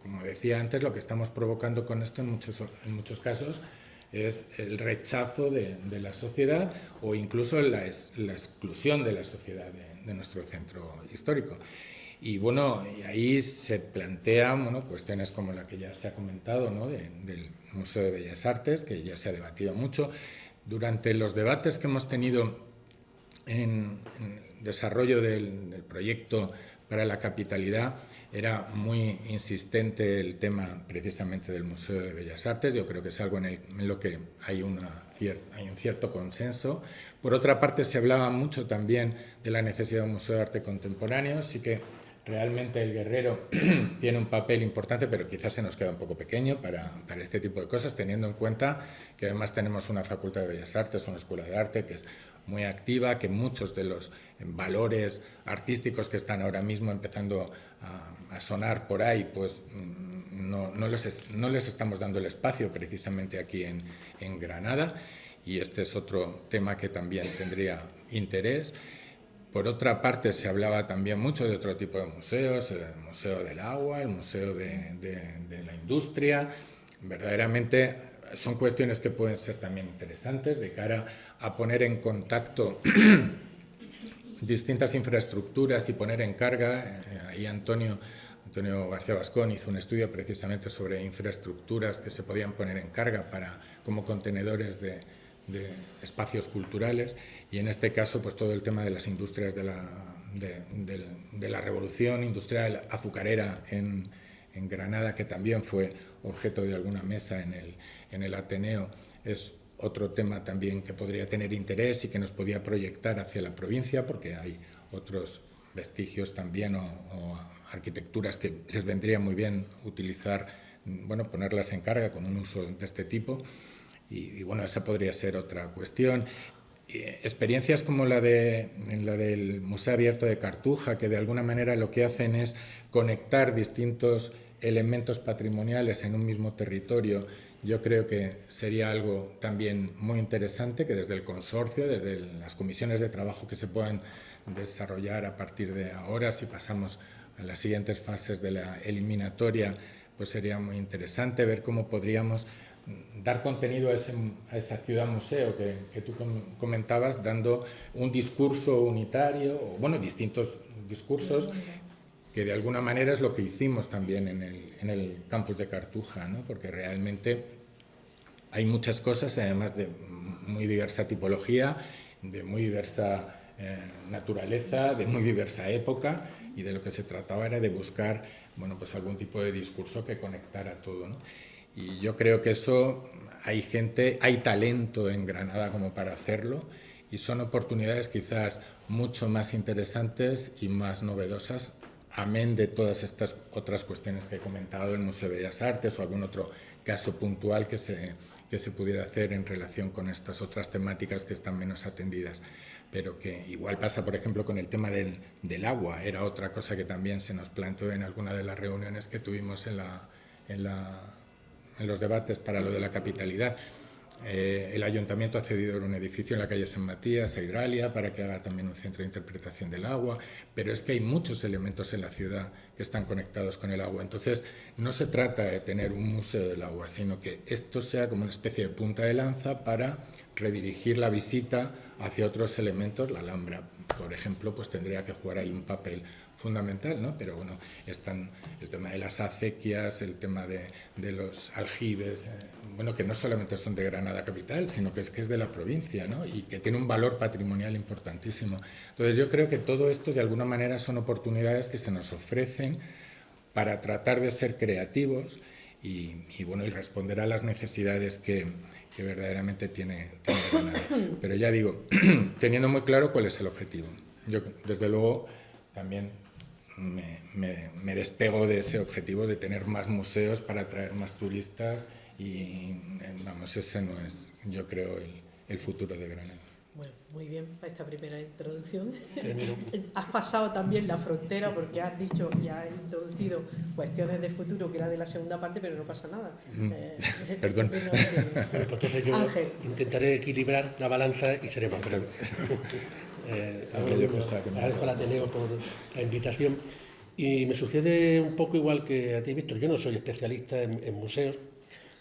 como decía antes, lo que estamos provocando con esto en muchos casos es el rechazo de la sociedad, o incluso la exclusión de la sociedad de nuestro centro histórico. Y bueno, y ahí se plantean cuestiones como la que ya se ha comentado, ¿no? Del Museo de Bellas Artes, que ya se ha debatido mucho. Durante los debates que hemos tenido en el desarrollo del proyecto para la capitalidad, era muy insistente el tema precisamente del Museo de Bellas Artes. Yo creo que es algo en lo que hay un cierto consenso. Por otra parte, se hablaba mucho también de la necesidad de un museo de arte contemporáneo. Sí que realmente el Guerrero tiene un papel importante, pero quizás se nos queda un poco pequeño para este tipo de cosas, teniendo en cuenta que además tenemos una Facultad de Bellas Artes, una Escuela de Arte que es muy activa, que muchos de los valores artísticos que están ahora mismo empezando a sonar por ahí, pues no les estamos dando el espacio precisamente aquí en Granada, y este es otro tema que también tendría interés. Por otra parte, se hablaba también mucho de otro tipo de museos, el Museo del Agua, el Museo de la Industria. Verdaderamente son cuestiones que pueden ser también interesantes de cara a poner en contacto distintas infraestructuras y poner en carga. Ahí Antonio García Bascón hizo un estudio precisamente sobre infraestructuras que se podían poner en carga como contenedores de espacios culturales, y en este caso pues todo el tema de las industrias de la revolución industrial azucarera en Granada, que también fue objeto de alguna mesa en el Ateneo, es otro tema también que podría tener interés y que nos podía proyectar hacia la provincia, porque hay otros vestigios también o arquitecturas que les vendría muy bien utilizar, ponerlas en carga con un uso de este tipo. Y bueno, esa podría ser otra cuestión. Experiencias como la del Museo Abierto de Cartuja, que de alguna manera lo que hacen es conectar distintos elementos patrimoniales en un mismo territorio, yo creo que sería algo también muy interesante, que desde el consorcio, desde las comisiones de trabajo que se puedan desarrollar a partir de ahora, si pasamos a las siguientes fases de la eliminatoria, pues sería muy interesante ver cómo podríamos dar contenido a esa ciudad museo que tú comentabas, dando un discurso unitario, o distintos discursos, que de alguna manera es lo que hicimos también en el campus de Cartuja, ¿no? Porque realmente hay muchas cosas, además de muy diversa tipología, de muy diversa naturaleza, de muy diversa época, y de lo que se trataba era de buscar algún tipo de discurso que conectara todo, ¿no? Y yo creo que eso, hay talento en Granada como para hacerlo, y son oportunidades quizás mucho más interesantes y más novedosas amén de todas estas otras cuestiones que he comentado, el Museo de Bellas Artes o algún otro caso puntual que se pudiera hacer en relación con estas otras temáticas que están menos atendidas. Pero que igual pasa, por ejemplo, con el tema del agua. Era otra cosa que también se nos planteó en alguna de las reuniones que tuvimos en los debates para lo de la capitalidad. El ayuntamiento ha cedido un edificio en la calle San Matías a Hidralia para que haga también un centro de interpretación del agua, pero es que hay muchos elementos en la ciudad que están conectados con el agua. Entonces, no se trata de tener un museo del agua, sino que esto sea como una especie de punta de lanza para redirigir la visita hacia otros elementos. La Alhambra, por ejemplo, pues tendría que jugar ahí un papel fundamental, ¿no? Pero bueno, están el tema de las acequias, el tema de los aljibes, bueno, que no solamente son de Granada capital, sino que es de la provincia, ¿no? Y que tiene un valor patrimonial importantísimo. Entonces yo creo que todo esto de alguna manera son oportunidades que se nos ofrecen para tratar de ser creativos y bueno, y responder a las necesidades que verdaderamente tiene Granada. Pero ya digo, teniendo muy claro cuál es el objetivo. Yo, desde luego, también me despego de ese objetivo de tener más museos para atraer más turistas y, vamos, ese no es, yo creo, el futuro de Granada. Bueno, muy bien para esta primera introducción. Has pasado también la frontera porque has dicho y has introducido cuestiones de futuro que era de la segunda parte, pero no pasa nada. Perdón. Entonces yo Ángel. intentaré equilibrar la balanza y seré más breve. Agradezco al Ateneo por la invitación y me sucede un poco igual que a ti, Víctor. Yo no soy especialista en museos.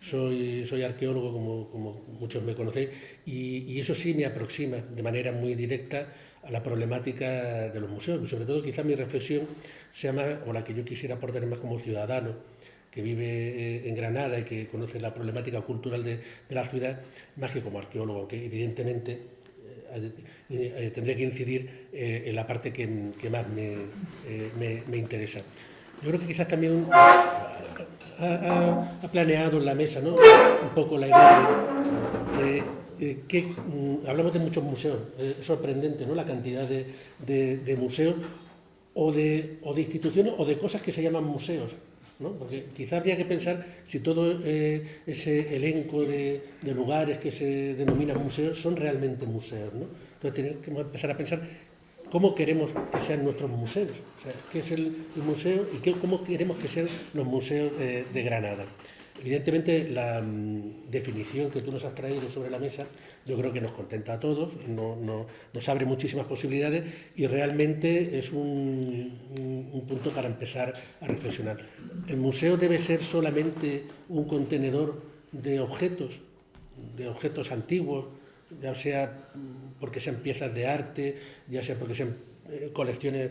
Soy arqueólogo, como muchos me conocéis, y eso sí me aproxima de manera muy directa a la problemática de los museos. Y sobre todo, quizás mi reflexión sea más, o la que yo quisiera aportar más como ciudadano que vive en Granada y que conoce la problemática cultural de la ciudad, más que como arqueólogo, aunque evidentemente tendré que incidir en la parte que más me interesa. Yo creo que quizás también ha planeado en la mesa, ¿no?, un poco la idea de que hablamos de muchos museos. Es sorprendente, ¿no?, la cantidad de museos o de instituciones o de cosas que se llaman museos, ¿no? Porque quizás habría que pensar si todo ese elenco de lugares que se denominan museos son realmente museos, ¿no? Entonces tenemos que empezar a pensar cómo queremos que sean nuestros museos, o sea, qué es el museo y cómo queremos que sean los museos de Granada. Evidentemente, la definición que tú nos has traído sobre la mesa, yo creo que nos contenta a todos, nos abre muchísimas posibilidades y realmente es un punto para empezar a reflexionar. ¿El museo debe ser solamente un contenedor de objetos antiguos, ya sea porque sean piezas de arte, ya sea porque sean colecciones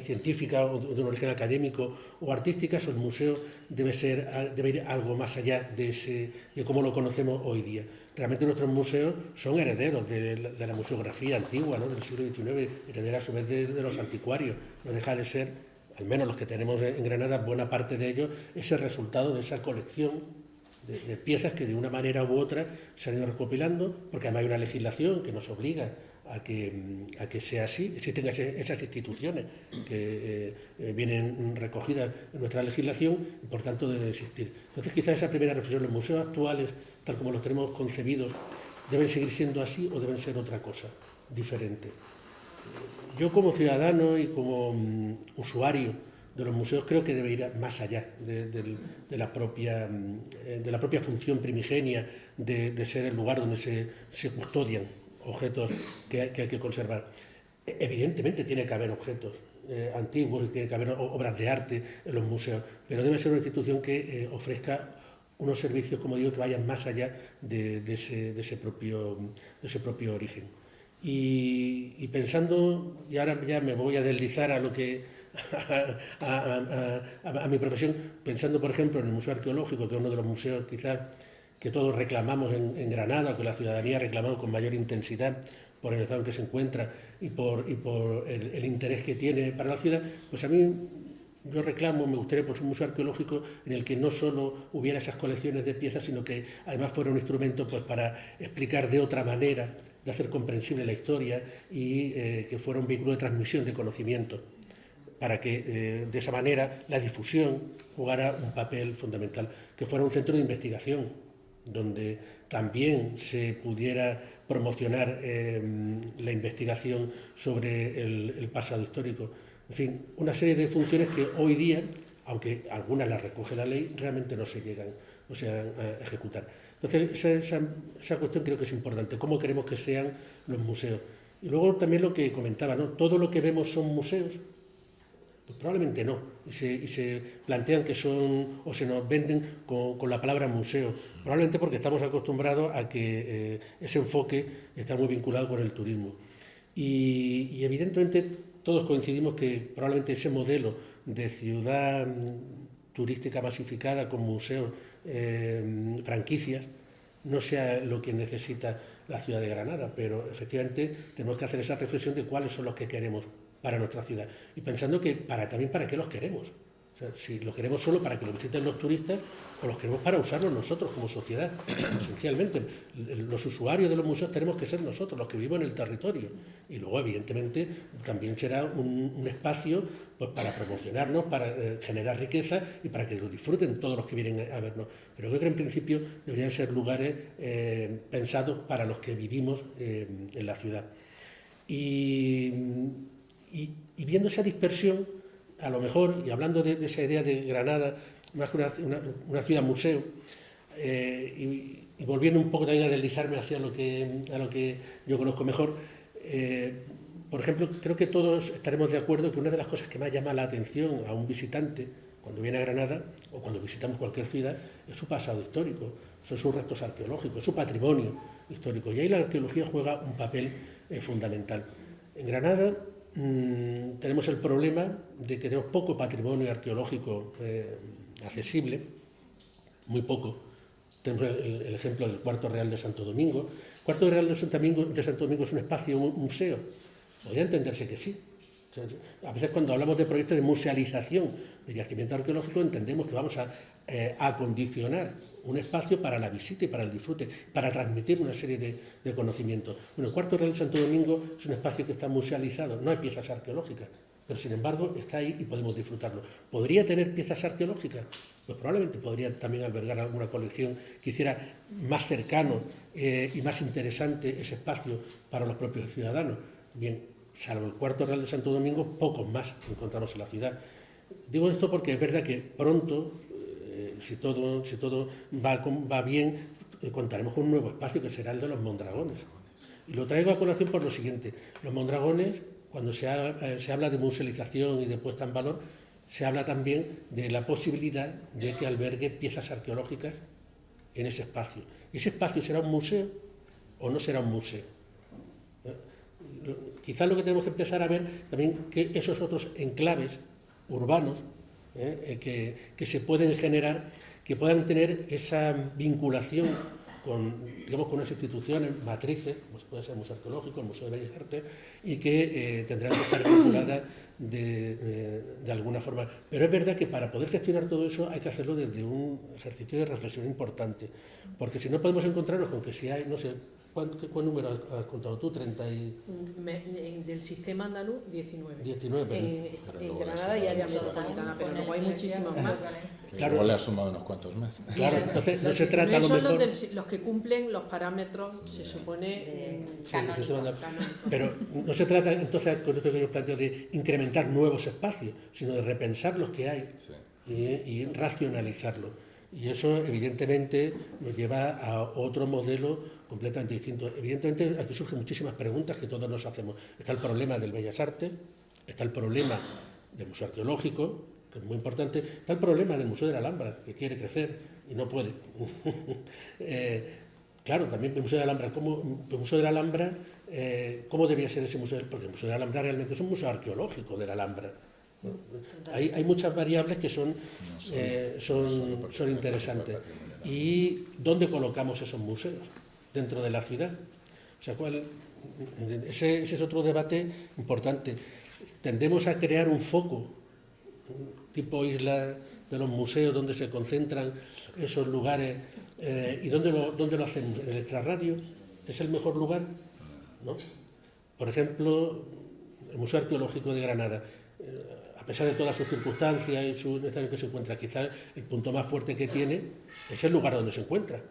científicas o de un origen académico o artísticas, o el museo debe ir algo más allá de cómo lo conocemos hoy día? Realmente nuestros museos son herederos de la museografía antigua, ¿no?, del siglo XIX, herederos a su vez de los anticuarios. No deja de ser, al menos los que tenemos en Granada, buena parte de ellos, ese resultado de esa colección de piezas que de una manera u otra se han ido recopilando, porque además hay una legislación que nos obliga a que sea así. Existen esas instituciones que vienen recogidas en nuestra legislación y por tanto deben existir. Entonces quizás esa primera reflexión: los museos actuales, tal como los tenemos concebidos, ¿deben seguir siendo así o deben ser otra cosa diferente? Yo, como ciudadano y como usuario de los museos, creo que debe ir más allá de la propia función primigenia de ser el lugar donde se custodian objetos que hay que conservar. Evidentemente tiene que haber objetos antiguos y tiene que haber obras de arte en los museos, pero debe ser una institución que ofrezca unos servicios, como digo, que vayan más allá de ese propio origen. Y pensando, y ahora ya me voy a deslizar a lo que a mi profesión, pensando por ejemplo en el Museo Arqueológico, que es uno de los museos quizás que todos reclamamos en Granada, que la ciudadanía ha reclamado con mayor intensidad por el estado en que se encuentra y por el interés que tiene para la ciudad, pues a mí yo reclamo, me gustaría por un museo arqueológico en el que no solo hubiera esas colecciones de piezas, sino que además fuera un instrumento pues para explicar de otra manera, de hacer comprensible la historia y que fuera un vehículo de transmisión de conocimiento. para que de esa manera la difusión jugara un papel fundamental, que fuera un centro de investigación, donde también se pudiera promocionar la investigación sobre el pasado histórico. En fin, una serie de funciones que hoy día, aunque algunas las recoge la ley, realmente no se llegan a ejecutar. Entonces, esa cuestión creo que es importante, cómo queremos que sean los museos. Y luego también lo que comentaba, ¿no? ¿Todo lo que vemos son museos? Pues probablemente no, y se plantean que son, o se nos venden con la palabra museo, probablemente porque estamos acostumbrados a que ese enfoque está muy vinculado con el turismo. Y evidentemente todos coincidimos que probablemente ese modelo de ciudad turística masificada con museos, franquicias, no sea lo que necesita la ciudad de Granada, pero efectivamente tenemos que hacer esa reflexión de cuáles son los que queremos para nuestra ciudad, y pensando que también para qué los queremos. O sea, si lo queremos solo para que lo visiten los turistas, o los queremos para usarlos nosotros como sociedad. Esencialmente, los usuarios de los museos tenemos que ser nosotros, los que vivimos en el territorio. Y luego, evidentemente, también será un espacio pues, para promocionarnos, para generar riqueza y para que lo disfruten todos los que vienen a vernos. Pero yo creo que en principio deberían ser lugares pensados para los que vivimos en la ciudad. Y viendo esa dispersión, a lo mejor, y hablando de esa idea de Granada, más que una ciudad museo, y volviendo un poco también a deslizarme hacia lo que yo conozco mejor, por ejemplo, creo que todos estaremos de acuerdo que una de las cosas que más llama la atención a un visitante cuando viene a Granada o cuando visitamos cualquier ciudad es su pasado histórico, son sus restos arqueológicos, su patrimonio histórico, y ahí la arqueología juega un papel fundamental. En Granada tenemos el problema de que tenemos poco patrimonio arqueológico accesible, muy poco. Tenemos el ejemplo del Cuarto Real de Santo Domingo. El Cuarto Real de Santo Domingo es un espacio, un museo. Podría entenderse que sí. O sea, a veces cuando hablamos de proyectos de musealización de yacimiento arqueológico entendemos que vamos a acondicionar un espacio para la visita y para el disfrute, para transmitir una serie de conocimientos. Bueno, el Cuarto Real de Santo Domingo es un espacio que está musealizado, no hay piezas arqueológicas, pero sin embargo está ahí y podemos disfrutarlo. ¿Podría tener piezas arqueológicas? Pues probablemente podría también albergar alguna colección que hiciera más cercano y más interesante ese espacio para los propios ciudadanos. Bien, salvo el Cuarto Real de Santo Domingo, pocos más encontramos en la ciudad. Digo esto porque es verdad que pronto, si todo va bien, contaremos con un nuevo espacio que será el de los Mondragones. Y lo traigo a colación por lo siguiente. Los Mondragones, cuando se habla de musealización y de puesta en valor, se habla también de la posibilidad de que albergue piezas arqueológicas en ese espacio. ¿Y ese espacio será un museo o no será un museo? Quizás lo que tenemos que empezar a ver también que esos otros enclaves urbanos que se pueden generar, que puedan tener esa vinculación con unas instituciones matrices, como puede ser el Museo Arqueológico, el Museo de Bellas Artes, y que tendrán que estar vinculadas de alguna forma. Pero es verdad que para poder gestionar todo eso hay que hacerlo desde un ejercicio de reflexión importante, porque si no podemos encontrarnos con que si hay, no sé, ¿cuál número has contado tú? 30 y... Del sistema andaluz, 19. 19, pero en Granada y área metropolitana, pero luego hay muchísimos más. Claro, luego le ha sumado unos cuantos más. Claro, entonces no se trata a lo son mejor... los que cumplen los parámetros, se supone, canónicos. Pero no se trata entonces, con esto que yo planteo, de incrementar nuevos espacios, sino de repensar los que hay y racionalizarlos. Y eso, evidentemente, nos lleva a otro modelo completamente distinto. Evidentemente, aquí surgen muchísimas preguntas que todos nos hacemos. Está el problema del Bellas Artes, está el problema del Museo Arqueológico, que es muy importante, está el problema del Museo de la Alhambra, que quiere crecer y no puede. Claro, también el Museo de la Alhambra, ¿cómo debería ser ese museo? Porque el Museo de la Alhambra realmente es un museo arqueológico de la Alhambra. Hay muchas variables que son interesantes. ¿Y dónde colocamos esos museos? Dentro de la ciudad. O sea, ese es otro debate importante. Tendemos a crear un foco, tipo isla de los museos, donde se concentran esos lugares. ¿Y dónde lo hacemos? ¿En el extrarradio? ¿Es el mejor lugar? ¿No? Por ejemplo, el Museo Arqueológico de Granada. a pesar de todas sus circunstancias y su estado en que se encuentra, quizás el punto más fuerte que tiene es el lugar donde se encuentra,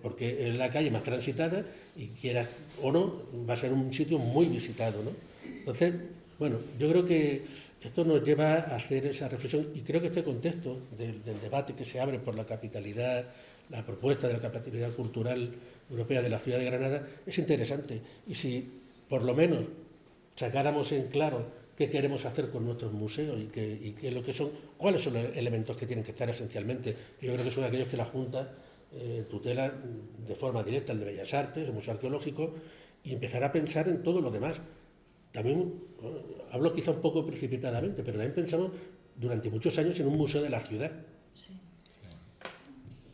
porque es la calle más transitada y, quiera o no, va a ser un sitio muy visitado, ¿no? Entonces, bueno, yo creo que esto nos lleva a hacer esa reflexión, y creo que este contexto del debate que se abre por la capitalidad, la propuesta de la capitalidad cultural europea de la ciudad de Granada, es interesante. Y si por lo menos sacáramos en claro qué queremos hacer con nuestros museos y qué es lo que son, cuáles son los elementos que tienen que estar esencialmente, yo creo que son aquellos que la Junta tutela de forma directa, el de Bellas Artes, el Museo Arqueológico, y empezar a pensar en todo lo demás. También, bueno, hablo quizá un poco precipitadamente, pero también pensamos durante muchos años en un museo de la ciudad. Sí.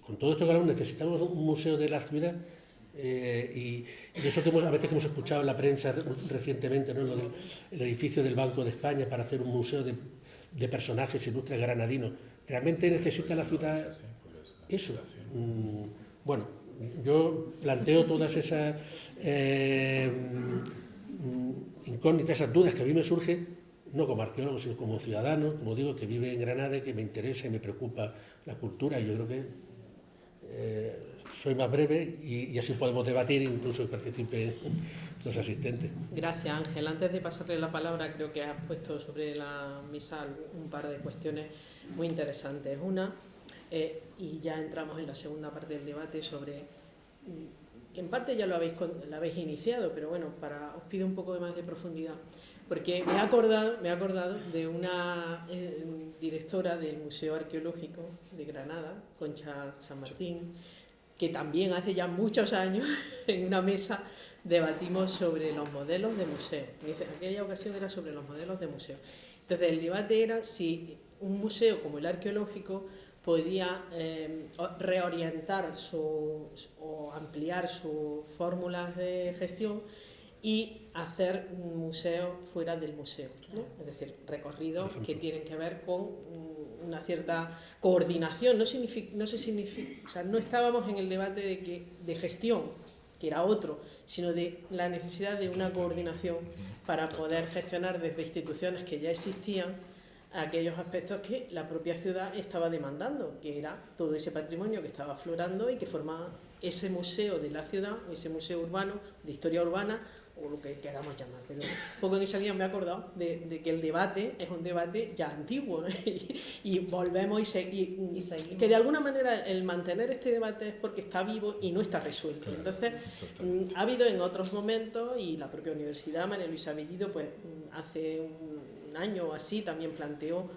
Con todo esto que hablamos, necesitamos un museo de la ciudad, y eso que a veces que hemos escuchado en la prensa recientemente, ¿no? Lo del el edificio del Banco de España para hacer un museo de personajes ilustres granadinos. ¿Realmente necesita la ciudad eso? Bueno, yo planteo todas esas incógnitas, esas dudas que a mí me surgen, no como arqueólogo, sino como ciudadano, como digo, que vive en Granada y que me interesa y me preocupa la cultura, y yo creo que soy más breve y así podemos debatir, incluso que participen los asistentes. Gracias, Ángel. Antes de pasarle la palabra, creo que has puesto sobre la mesa un par de cuestiones muy interesantes. Una, y ya entramos en la segunda parte del debate sobre, que en parte ya la habéis iniciado, pero bueno, os pido un poco más de profundidad, porque me he acordado de una directora del Museo Arqueológico de Granada, Concha San Martín, que también hace ya muchos años en una mesa debatimos sobre los modelos de museo. Aquella ocasión era sobre los modelos de museo. Entonces el debate era si un museo como el arqueológico podía reorientar o ampliar sus fórmulas de gestión y hacer un museo fuera del museo, ¿no? Es decir, recorridos que tienen que ver con una cierta coordinación. No estábamos en el debate de gestión, que era otro, sino de la necesidad de una coordinación para poder gestionar desde instituciones que ya existían aquellos aspectos que la propia ciudad estaba demandando, que era todo ese patrimonio que estaba aflorando y que formaba ese museo de la ciudad, ese museo urbano, de historia urbana, o lo que queramos llamar. Pero un poco en esa línea me he acordado de que el debate es un debate ya antiguo y volvemos y seguimos. Que de alguna manera el mantener este debate es porque está vivo y no está resuelto. Entonces, ha habido en otros momentos, y la propia Universidad, María Luisa Bellido, pues hace un año o así también planteó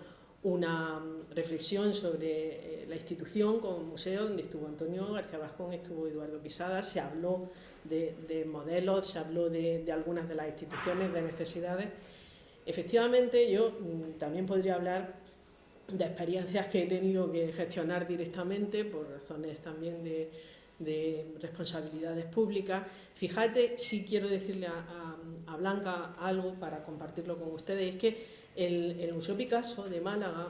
una reflexión sobre la institución como museo, donde estuvo Antonio García Vascón, estuvo Eduardo Quesada, se habló de modelos, se habló de algunas de las instituciones, de necesidades. Efectivamente, yo también podría hablar de experiencias que he tenido que gestionar directamente por razones también de responsabilidades públicas. Fíjate, sí quiero decirle a Blanca algo para compartirlo con ustedes, es que el Museo Picasso de Málaga,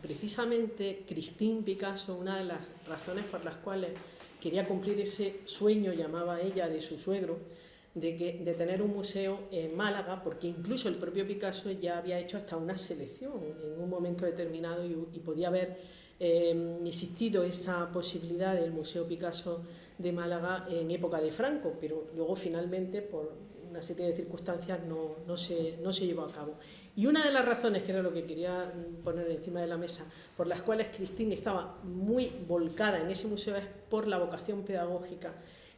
precisamente Christine Picasso, una de las razones por las cuales quería cumplir ese sueño, llamaba ella, de su suegro, de tener un museo en Málaga, porque incluso el propio Picasso ya había hecho hasta una selección en un momento determinado y podía haber existido esa posibilidad del Museo Picasso de Málaga en época de Franco, pero luego finalmente por una serie de circunstancias no se llevó a cabo. Y una de las razones, que era lo que quería poner encima de la mesa, por las cuales Christine estaba muy volcada en ese museo, es por la vocación pedagógica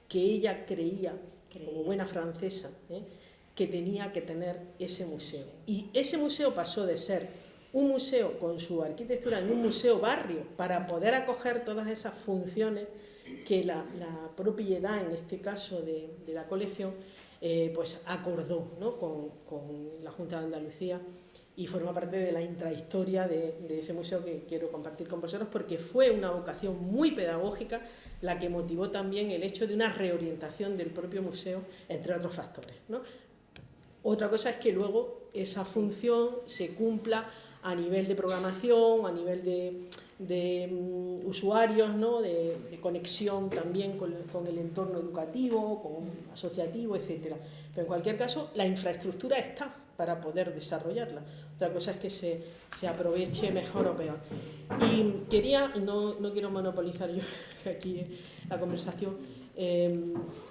que ella creía, como buena francesa, que tenía que tener ese museo. Y ese museo pasó de ser un museo con su arquitectura en un museo barrio para poder acoger todas esas funciones que la propiedad, en este caso de la colección, pues acordó, ¿no? con la Junta de Andalucía, y forma parte de la intrahistoria de ese museo que quiero compartir con vosotros, porque fue una vocación muy pedagógica la que motivó también el hecho de una reorientación del propio museo, entre otros factores, ¿no? Otra cosa es que luego esa función se cumpla a nivel de programación, a nivel de usuarios, ¿no? de conexión también con el entorno educativo, con asociativo, etc. Pero en cualquier caso, la infraestructura está. para poder desarrollarla. Otra cosa es que se aproveche mejor o peor. Y quería, no quiero monopolizar yo aquí la conversación,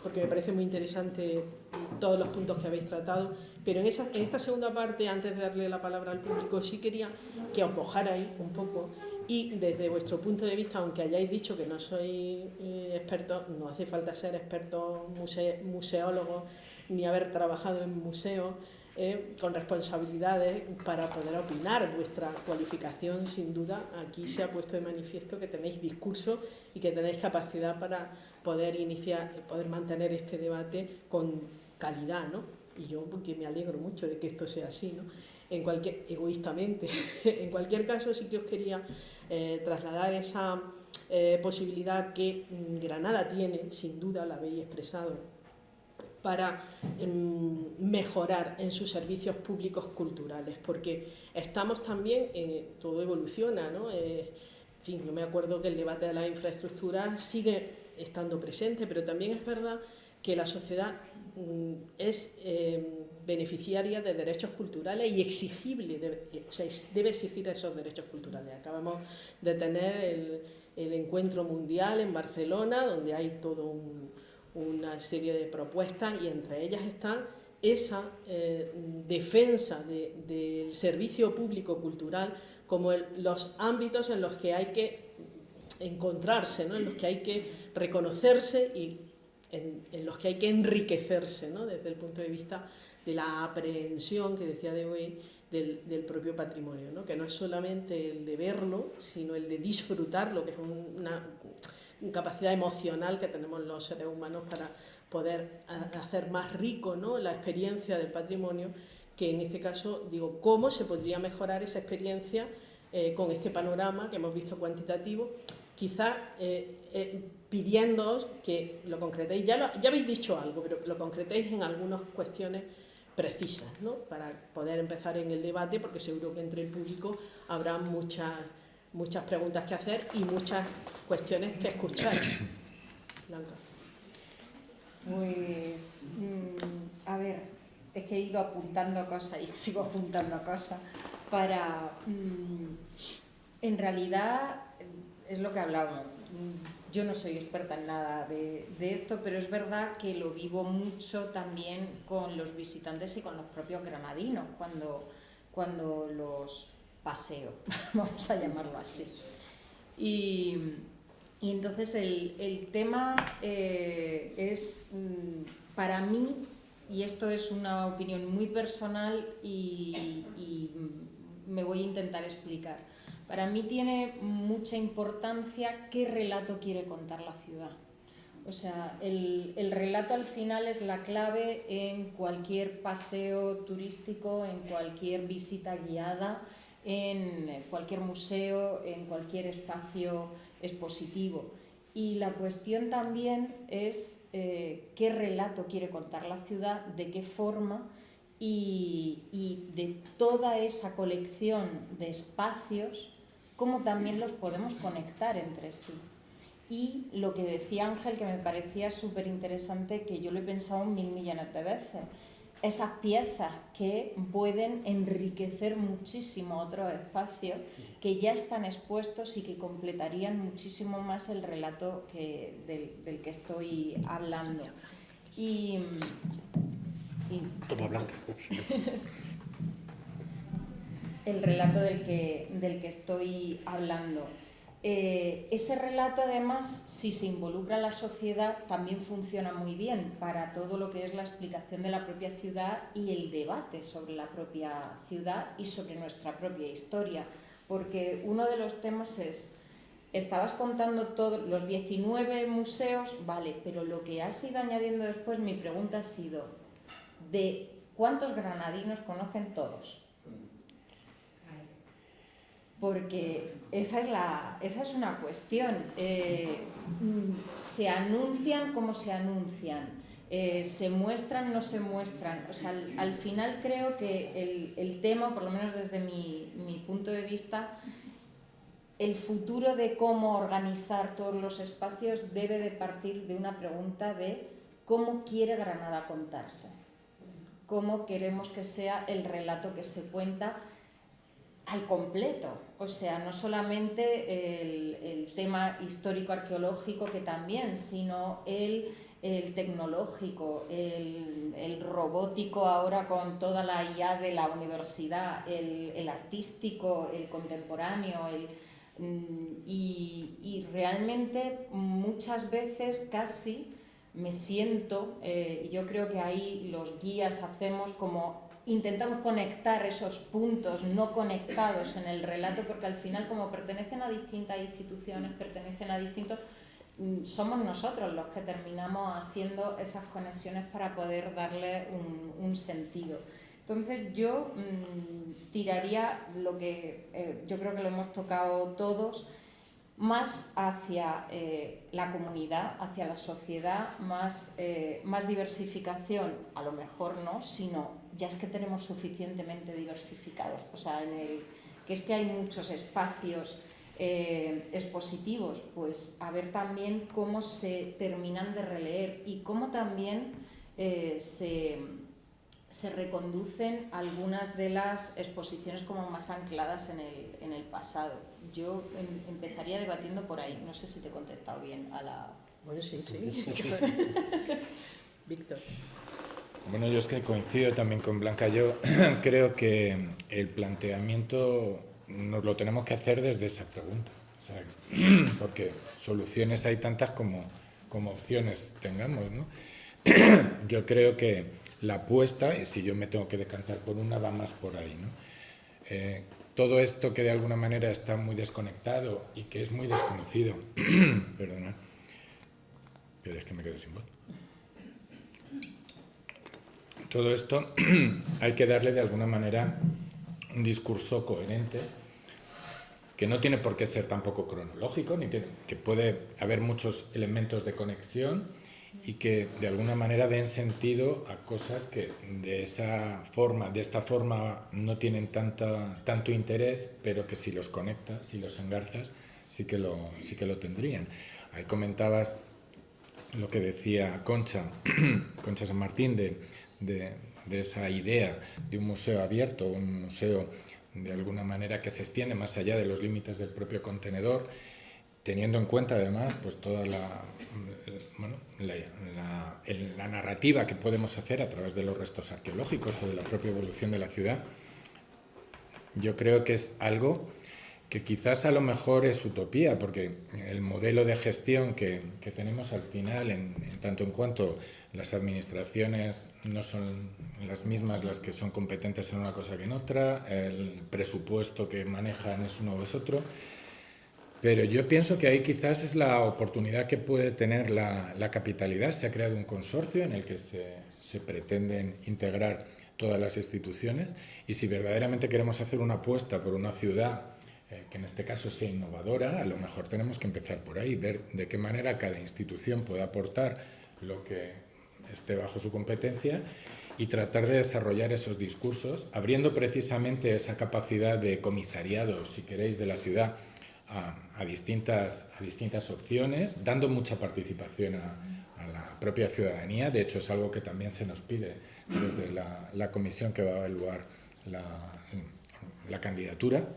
porque me parece muy interesante todos los puntos que habéis tratado, pero en esta segunda parte, antes de darle la palabra al público, sí quería que os mojarais un poco y desde vuestro punto de vista, aunque hayáis dicho que no sois expertos, no hace falta ser expertos museólogos ni haber trabajado en museos, con responsabilidades para poder opinar. Vuestra cualificación, sin duda, aquí se ha puesto de manifiesto que tenéis discurso y que tenéis capacidad para poder poder mantener este debate con calidad, ¿no? Y yo, porque me alegro mucho de que esto sea así, ¿no? Egoístamente. En cualquier caso, sí que os quería trasladar esa posibilidad que Granada tiene, sin duda la habéis expresado, para mejorar en sus servicios públicos culturales, porque estamos también, todo evoluciona, ¿no? En fin, yo me acuerdo que el debate de la infraestructura sigue estando presente, pero también es verdad que la sociedad es beneficiaria de derechos culturales y exigible, debe exigir esos derechos culturales. Acabamos de tener el encuentro mundial en Barcelona, donde hay todo una serie de propuestas y entre ellas está esa defensa del servicio público cultural como los ámbitos en los que hay que encontrarse, ¿no? En los que hay que reconocerse y en los que hay que enriquecerse, ¿no? Desde el punto de vista de la aprehensión que decía de hoy del propio patrimonio, ¿no? Que no es solamente el de verlo, sino el de disfrutarlo, que es una capacidad emocional que tenemos los seres humanos para poder hacer más rico, ¿no? La experiencia del patrimonio, que en este caso digo, ¿cómo se podría mejorar esa experiencia con este panorama que hemos visto cuantitativo? Quizás pidiéndoos que lo concretéis, ya habéis dicho algo, pero lo concretéis en algunas cuestiones precisas, ¿no? Para poder empezar en el debate, porque seguro que entre el público habrá muchas preguntas que hacer y muchas cuestiones que escuchar. Blanca. Pues, a ver, es que he ido apuntando cosas y sigo apuntando cosas para... en realidad, es lo que hablábamos. Yo no soy experta en nada de esto, pero es verdad que lo vivo mucho también con los visitantes y con los propios granadinos, cuando los paseo, vamos a llamarlo así. Y entonces el tema es, para mí, y esto es una opinión muy personal y me voy a intentar explicar, para mí tiene mucha importancia qué relato quiere contar la ciudad. O sea, el relato al final es la clave en cualquier paseo turístico, en cualquier visita guiada, en cualquier museo, en cualquier espacio expositivo. Y la cuestión también es qué relato quiere contar la ciudad, de qué forma y de toda esa colección de espacios, cómo también los podemos conectar entre sí. Y lo que decía Ángel, que me parecía súper interesante, que yo lo he pensado 1000 millones de veces, esas piezas que pueden enriquecer muchísimo otros espacios que ya están expuestos y que completarían muchísimo más el relato del que estoy hablando. Toma Blanca. El relato del que estoy hablando. Ese relato, además, si se involucra a la sociedad, también funciona muy bien para todo lo que es la explicación de la propia ciudad y el debate sobre la propia ciudad y sobre nuestra propia historia. Porque uno de los temas es, estabas contando todos los 19 museos, vale, pero lo que has ido añadiendo después, mi pregunta ha sido, ¿de cuántos granadinos conocen todos? Porque esa es una cuestión. Se anuncian como se anuncian, se muestran, no se muestran. O sea, al final creo que el tema, por lo menos desde mi punto de vista, el futuro de cómo organizar todos los espacios debe de partir de una pregunta de cómo quiere Granada contarse. cómo queremos que sea el relato que se cuenta al completo. O sea, no solamente el tema histórico-arqueológico, que también, sino el tecnológico, el robótico ahora con toda la IA de la universidad, el artístico, el contemporáneo, y realmente muchas veces casi me siento, yo creo que ahí los guías hacemos como intentamos conectar esos puntos no conectados en el relato, porque al final, como pertenecen a distintas instituciones, pertenecen a distintos, somos nosotros los que terminamos haciendo esas conexiones para poder darle un sentido. Entonces yo tiraría lo que yo creo que lo hemos tocado todos, más hacia la comunidad, hacia la sociedad, más diversificación, a lo mejor no, sino ya es que tenemos suficientemente diversificados, o sea, que es que hay muchos espacios expositivos, pues a ver también cómo se terminan de releer y cómo también se reconducen algunas de las exposiciones como más ancladas en el pasado. Yo empezaría debatiendo por ahí. No sé si te he contestado bien a la... Bueno, sí. Víctor. Bueno, yo es que coincido también con Blanca. Yo creo que el planteamiento nos lo tenemos que hacer desde esa pregunta. O sea, porque soluciones hay tantas como opciones tengamos, ¿no? Yo creo que la apuesta, y si yo me tengo que decantar por una, va más por ahí, ¿no? Todo esto que de alguna manera está muy desconectado y que es muy desconocido, perdona, pero es que me quedo sin voz. Todo esto hay que darle de alguna manera un discurso coherente, que no tiene por qué ser tampoco cronológico, que puede haber muchos elementos de conexión y que de alguna manera den sentido a cosas que de esta forma no tienen tanto interés, pero que si los conectas, si los engarzas, sí que lo tendrían. Ahí comentabas lo que decía Concha San Martín de esa idea de un museo abierto, un museo de alguna manera que se extiende más allá de los límites del propio contenedor, teniendo en cuenta además pues toda la narrativa que podemos hacer a través de los restos arqueológicos o de la propia evolución de la ciudad. Yo creo que es algo que quizás a lo mejor es utopía, porque el modelo de gestión que tenemos al final, en tanto en cuanto las administraciones no son las mismas las que son competentes en una cosa que en otra, el presupuesto que manejan es uno o es otro, pero yo pienso que ahí quizás es la oportunidad que puede tener la capitalidad. Se ha creado un consorcio en el que se pretenden integrar todas las instituciones, y si verdaderamente queremos hacer una apuesta por una ciudad que en este caso sea innovadora, a lo mejor tenemos que empezar por ahí, ver de qué manera cada institución puede aportar lo que esté bajo su competencia y tratar de desarrollar esos discursos, abriendo precisamente esa capacidad de comisariado, si queréis, de la ciudad a distintas opciones, dando mucha participación a la propia ciudadanía. De hecho, es algo que también se nos pide desde la comisión que va a evaluar la candidatura.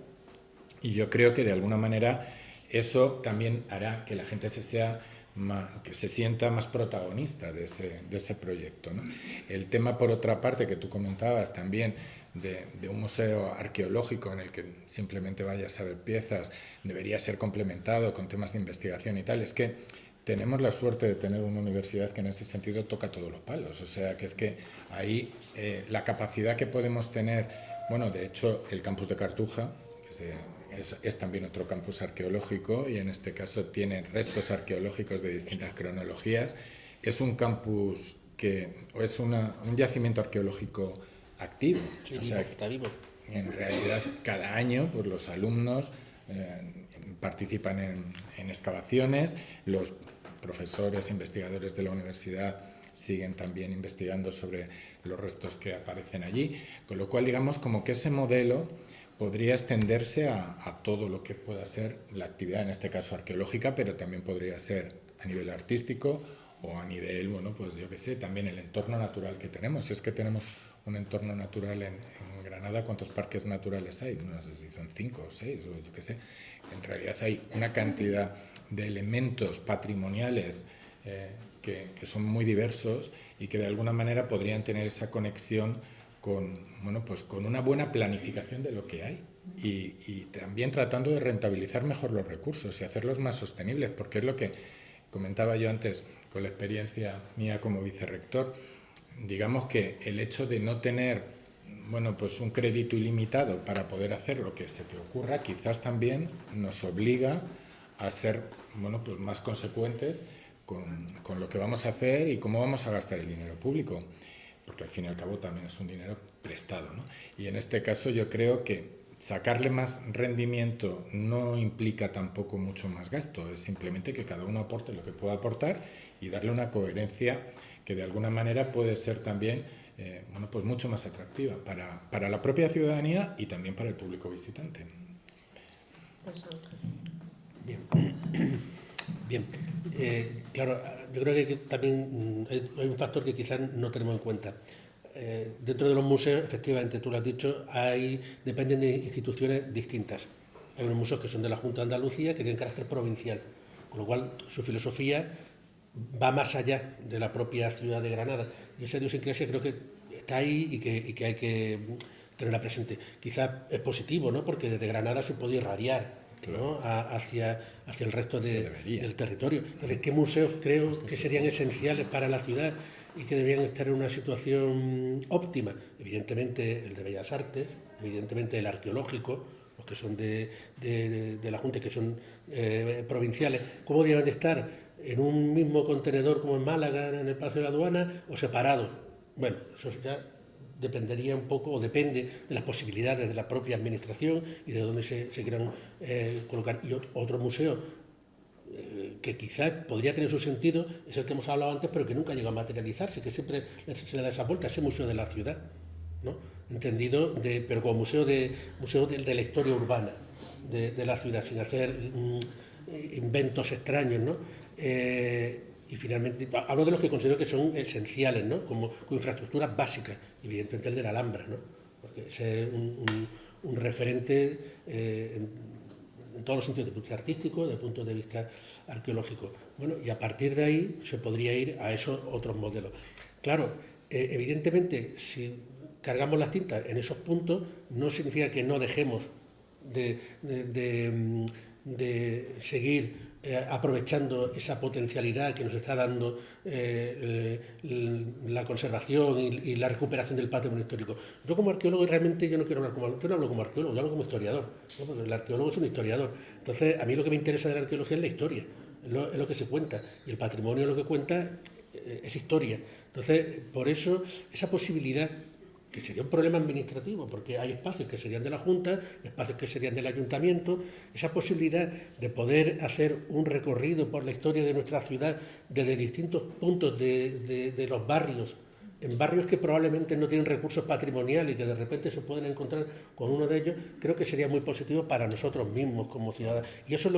Y yo creo que de alguna manera eso también hará que la gente que se sienta más protagonista de ese proyecto, ¿no? El tema, por otra parte, que tú comentabas también, de un museo arqueológico en el que simplemente vayas a ver piezas, debería ser complementado con temas de investigación y tal. Es que tenemos la suerte de tener una universidad que en ese sentido toca todos los palos. O sea, que es que ahí la capacidad que podemos tener, bueno, de hecho, el campus de Cartuja, que es también otro campus arqueológico, y en este caso tiene restos arqueológicos de distintas cronologías. Es un campus es un yacimiento arqueológico activo. Sí, o sea, en realidad cada año pues, los alumnos participan en excavaciones, los profesores, investigadores de la universidad siguen también investigando sobre los restos que aparecen allí, con lo cual digamos como que ese modelo podría extenderse a todo lo que pueda ser la actividad, en este caso arqueológica, pero también podría ser a nivel artístico o a nivel, bueno, pues yo qué sé, también el entorno natural que tenemos. Es que tenemos un entorno natural en Granada. ¿Cuántos parques naturales hay? No sé si son 5 o 6, o yo qué sé. En realidad hay una cantidad de elementos patrimoniales que son muy diversos y que de alguna manera podrían tener esa conexión con, bueno, pues con una buena planificación de lo que hay y también tratando de rentabilizar mejor los recursos y hacerlos más sostenibles, porque es lo que comentaba yo antes con la experiencia mía como vicerrector. Digamos que el hecho de no tener, bueno, pues un crédito ilimitado para poder hacer lo que se te ocurra, quizás también nos obliga a ser, bueno, pues más consecuentes con lo que vamos a hacer y cómo vamos a gastar el dinero público, porque al fin y al cabo también es un dinero prestado, ¿no? Y en este caso yo creo que sacarle más rendimiento no implica tampoco mucho más gasto, es simplemente que cada uno aporte lo que pueda aportar y darle una coherencia que de alguna manera puede ser también bueno, pues mucho más atractiva para la propia ciudadanía y también para el público visitante. Bien. Bien. Claro, yo creo que también hay un factor que quizás no tenemos en cuenta. Dentro de los museos, efectivamente, tú lo has dicho, dependen de instituciones distintas. Hay unos museos que son de la Junta de Andalucía que tienen carácter provincial, con lo cual su filosofía va más allá de la propia ciudad de Granada. Y esa idiosincrasia creo que está ahí y que hay que tenerla presente. Quizás es positivo, ¿no? Porque desde Granada se puede irradiar, ¿no? hacia el resto del territorio. Entonces, ¿qué museos creo que serían esenciales para la ciudad y que deberían estar en una situación óptima? Evidentemente el de Bellas Artes, evidentemente el arqueológico, los que son de la Junta, que son provinciales. ¿Cómo deberían de estar? ¿En un mismo contenedor como en Málaga, en el Palacio de la Aduana, o separados? Bueno, eso ya dependería un poco, o depende de las posibilidades de la propia administración y de dónde se quieran colocar. Y otro museo que quizás podría tener su sentido es el que hemos hablado antes, pero que nunca llega a materializarse, que siempre se le da esa vuelta, ese museo de la ciudad, ¿no? Entendido pero como museo de la historia urbana de la ciudad, sin hacer inventos extraños, ¿no? Y finalmente, hablo de los que considero que son esenciales, ¿no? Como infraestructuras básicas, evidentemente el de la Alhambra, ¿no? Porque ese es un referente en todos los sentidos, desde el punto de vista artístico, desde el punto de vista arqueológico. Bueno, y a partir de ahí se podría ir a esos otros modelos. Claro, evidentemente, si cargamos las tintas en esos puntos, no significa que no dejemos de seguir aprovechando esa potencialidad que nos está dando la conservación y la recuperación del patrimonio histórico. Yo como arqueólogo realmente yo no hablo como arqueólogo, yo hablo como historiador, ¿no? Porque el arqueólogo es un historiador. Entonces a mí lo que me interesa de la arqueología es la historia, es lo que se cuenta, y el patrimonio lo que cuenta es historia. Entonces por eso esa posibilidad, que sería un problema administrativo, porque hay espacios que serían de la Junta, espacios que serían del Ayuntamiento, esa posibilidad de poder hacer un recorrido por la historia de nuestra ciudad desde distintos puntos de los barrios, en barrios que probablemente no tienen recursos patrimoniales y que de repente se pueden encontrar con uno de ellos, creo que sería muy positivo para nosotros mismos como ciudadanos. Y eso es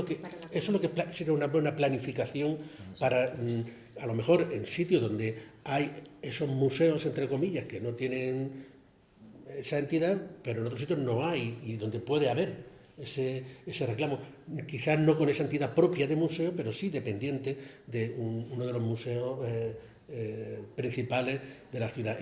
lo que sería una buena planificación para, a lo mejor, en sitios donde hay esos museos, entre comillas, que no tienen esa entidad, pero en otros sitios no hay, y donde puede haber ese reclamo, quizás no con esa entidad propia de museo, pero sí dependiente de uno de los museos principales de la ciudad.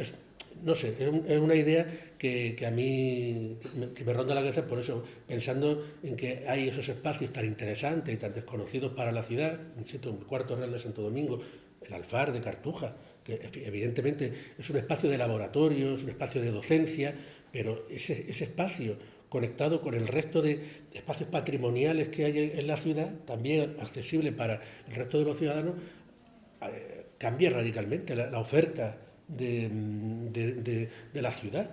No sé, es una idea que a mí que me ronda la cabeza, por eso, pensando en que hay esos espacios tan interesantes y tan desconocidos para la ciudad, insisto, el Cuarto Real de Santo Domingo, el Alfar de Cartuja, que evidentemente es un espacio de laboratorio, es un espacio de docencia, pero ese espacio conectado con el resto de espacios patrimoniales que hay en la ciudad, también accesible para el resto de los ciudadanos, cambia radicalmente la oferta de la ciudad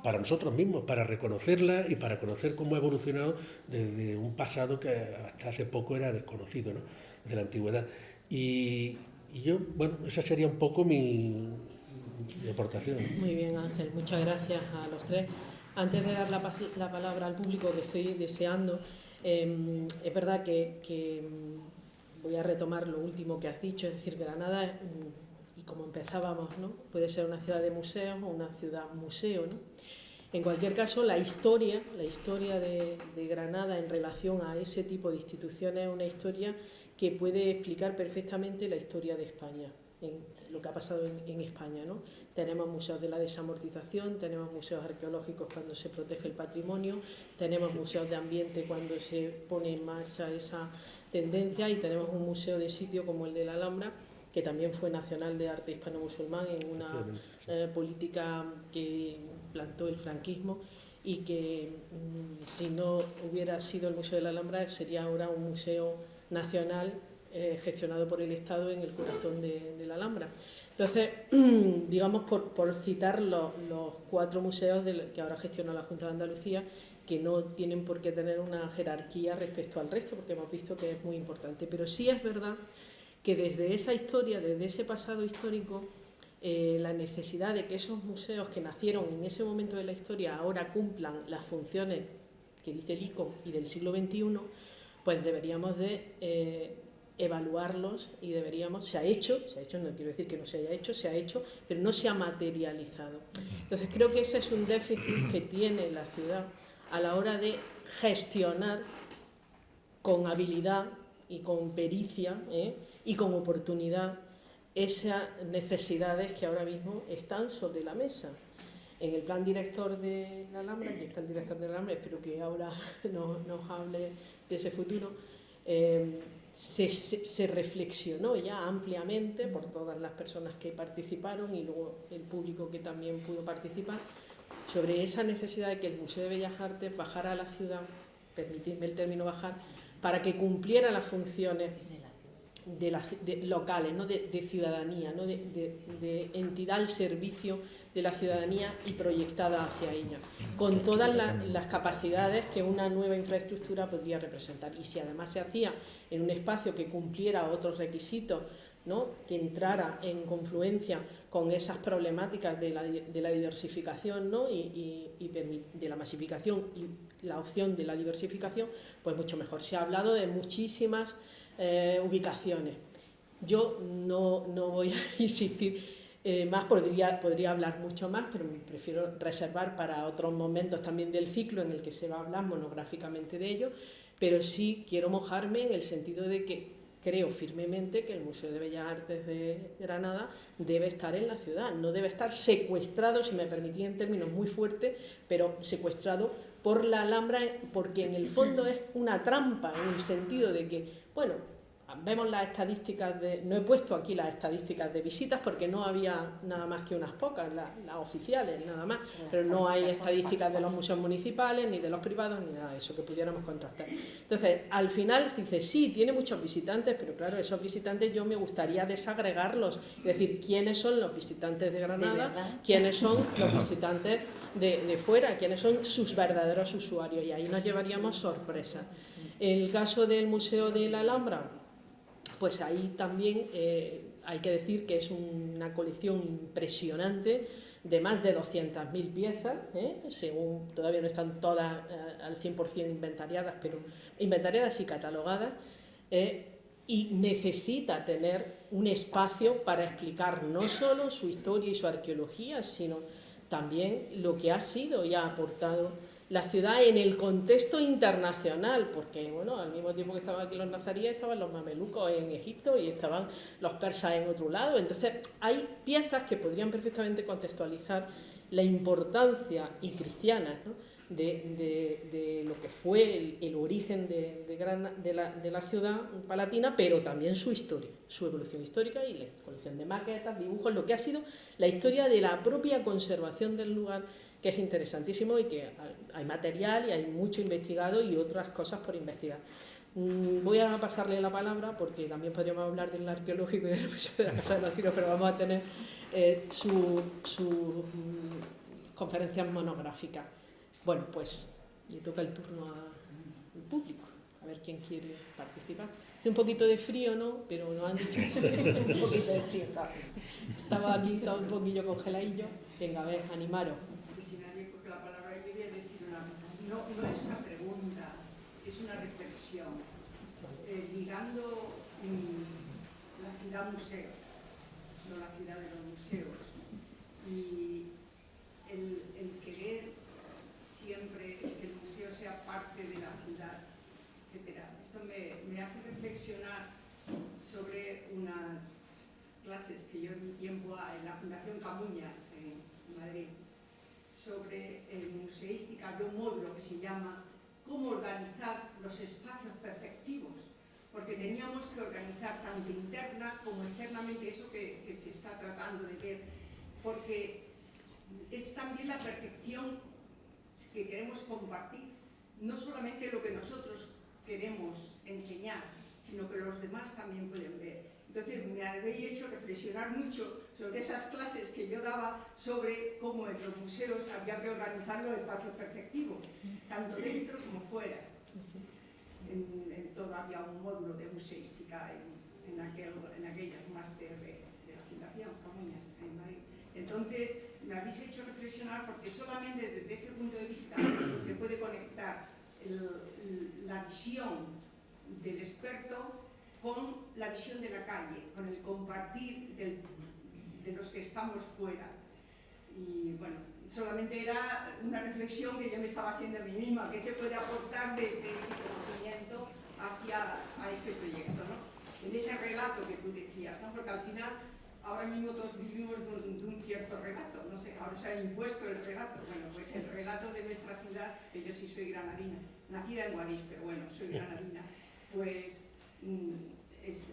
para nosotros mismos, para reconocerla y para conocer cómo ha evolucionado desde un pasado que hasta hace poco era desconocido, ¿no? Desde la antigüedad. Y yo, bueno, esa sería un poco mi aportación. Muy bien, Ángel, muchas gracias a los tres. Antes de dar la palabra al público, que estoy deseando, es verdad que voy a retomar lo último que has dicho, es decir, Granada, y como empezábamos, ¿no? Puede ser una ciudad de museos o una ciudad museo, ¿no? En cualquier caso, la historia de Granada en relación a ese tipo de instituciones es una historia que puede explicar perfectamente la historia de España, lo que ha pasado en España, ¿no? Tenemos museos de la desamortización, tenemos museos arqueológicos cuando se protege el patrimonio, tenemos museos de ambiente cuando se pone en marcha esa tendencia, y tenemos un museo de sitio como el de la Alhambra, que también fue nacional de arte hispano-musulmán en una política que plantó el franquismo, y que si no hubiera sido el Museo de la Alhambra sería ahora un museo nacional gestionado por el Estado en el corazón de la Alhambra. Entonces, digamos, por citar los 4 museos que ahora gestiona la Junta de Andalucía, que no tienen por qué tener una jerarquía respecto al resto, porque hemos visto que es muy importante. Pero sí es verdad que desde esa historia, desde ese pasado histórico, la necesidad de que esos museos que nacieron en ese momento de la historia ahora cumplan las funciones que dice el ICO y del siglo XXI, pues deberíamos de evaluarlos, y deberíamos, se ha hecho, no quiero decir que no se haya hecho, se ha hecho, pero no se ha materializado. Entonces creo que ese es un déficit que tiene la ciudad a la hora de gestionar con habilidad y con pericia y con oportunidad esas necesidades que ahora mismo están sobre la mesa. En el plan director de la Alhambra, y está el director de la Alhambra, espero que ahora nos hable de ese futuro, se reflexionó ya ampliamente por todas las personas que participaron y luego el público que también pudo participar, sobre esa necesidad de que el Museo de Bellas Artes bajara a la ciudad, permitidme el término bajar, para que cumpliera las funciones locales, ¿no? de ciudadanía, ¿no? de entidad al servicio de la ciudadanía y proyectada hacia ella, con todas las capacidades que una nueva infraestructura podría representar. Y si además se hacía en un espacio que cumpliera otros requisitos, ¿no? que entrara en confluencia con esas problemáticas de la diversificación, ¿no? y de la masificación y la opción de la diversificación, pues mucho mejor. Se ha hablado de muchísimas ubicaciones. Yo no voy a insistir más, podría hablar mucho más, pero prefiero reservar para otros momentos también del ciclo en el que se va a hablar monográficamente de ello, pero sí quiero mojarme en el sentido de que creo firmemente que el Museo de Bellas Artes de Granada debe estar en la ciudad, no debe estar secuestrado, si me permitía en términos muy fuertes, pero secuestrado por la Alhambra, porque en el fondo es una trampa, en el sentido de que, bueno, vemos las estadísticas no he puesto aquí las estadísticas de visitas porque no había nada más que unas pocas, las oficiales, nada más, pero no hay estadísticas de los museos municipales, ni de los privados, ni nada de eso que pudiéramos contrastar. Entonces, al final se dice, sí, tiene muchos visitantes, pero claro, esos visitantes yo me gustaría desagregarlos, es decir, quiénes son los visitantes de Granada, quiénes son los visitantes de fuera, quiénes son sus verdaderos usuarios, y ahí nos llevaríamos sorpresas. El caso del Museo de la Alhambra, pues ahí también hay que decir que es una colección impresionante de más de 200.000 piezas, según todavía no están todas al 100% inventariadas, pero inventariadas y catalogadas, y necesita tener un espacio para explicar no solo su historia y su arqueología, sino también lo que ha sido y ha aportado la ciudad en el contexto internacional, porque bueno, al mismo tiempo que estaban aquí los nazaríes, estaban los mamelucos en Egipto y estaban los persas en otro lado. Entonces hay piezas que podrían perfectamente contextualizar la importancia y cristiana, ¿no? de lo que fue el origen de la ciudad palatina, pero también su historia, su evolución histórica y la colección de maquetas, dibujos, lo que ha sido la historia de la propia conservación del lugar, que es interesantísimo y que hay material y hay mucho investigado y otras cosas por investigar. Voy a pasarle la palabra porque también podríamos hablar del arqueológico y del Museo de la Casa de los Ciros, pero vamos a tener sus conferencias monográficas. Bueno, pues le toca el turno al público, a ver quién quiere participar. Hace un poquito de frío, ¿no? Pero nos han dicho un poquito de frío. Estaba aquí todo un poquillo congeladillo. Venga, a ver, animaros. Si nadie coge la palabra, yo voy a decir no es una pregunta, es una reflexión. Ligando la ciudad museo no la ciudad de los museos. Y el querer siempre que el museo sea parte de la ciudad, etc. Esto me hace reflexionar sobre unas clases que yo di tiempo en la Fundación Camuñas en Madrid, sobre museística, había un módulo que se llama cómo organizar los espacios perceptivos, porque teníamos que organizar tanto interna como externamente eso que se está tratando de ver, porque es también la percepción que queremos compartir, no solamente lo que nosotros queremos enseñar, sino que los demás también pueden ver. Entonces me habéis hecho reflexionar mucho sobre esas clases que yo daba sobre cómo en los museos había que organizar los espacios perceptivos, tanto dentro como fuera. En todo había un módulo de museística en aquellos máster de la Fundación Camuñas en Madrid. Entonces me habéis hecho reflexionar porque solamente desde ese punto de vista se puede conectar la visión del experto con la visión de la calle, con el compartir de los que estamos fuera. Y bueno, solamente era una reflexión que yo me estaba haciendo a mí misma, que se puede aportar de ese conocimiento a este proyecto, ¿no? En ese relato que tú decías, ¿no? Porque al final, ahora mismo todos vivimos de un cierto relato, no sé, ahora se ha impuesto el relato. Bueno, pues el relato de nuestra ciudad, que yo sí soy granadina, nacida en Guadix, pero bueno, soy granadina, pues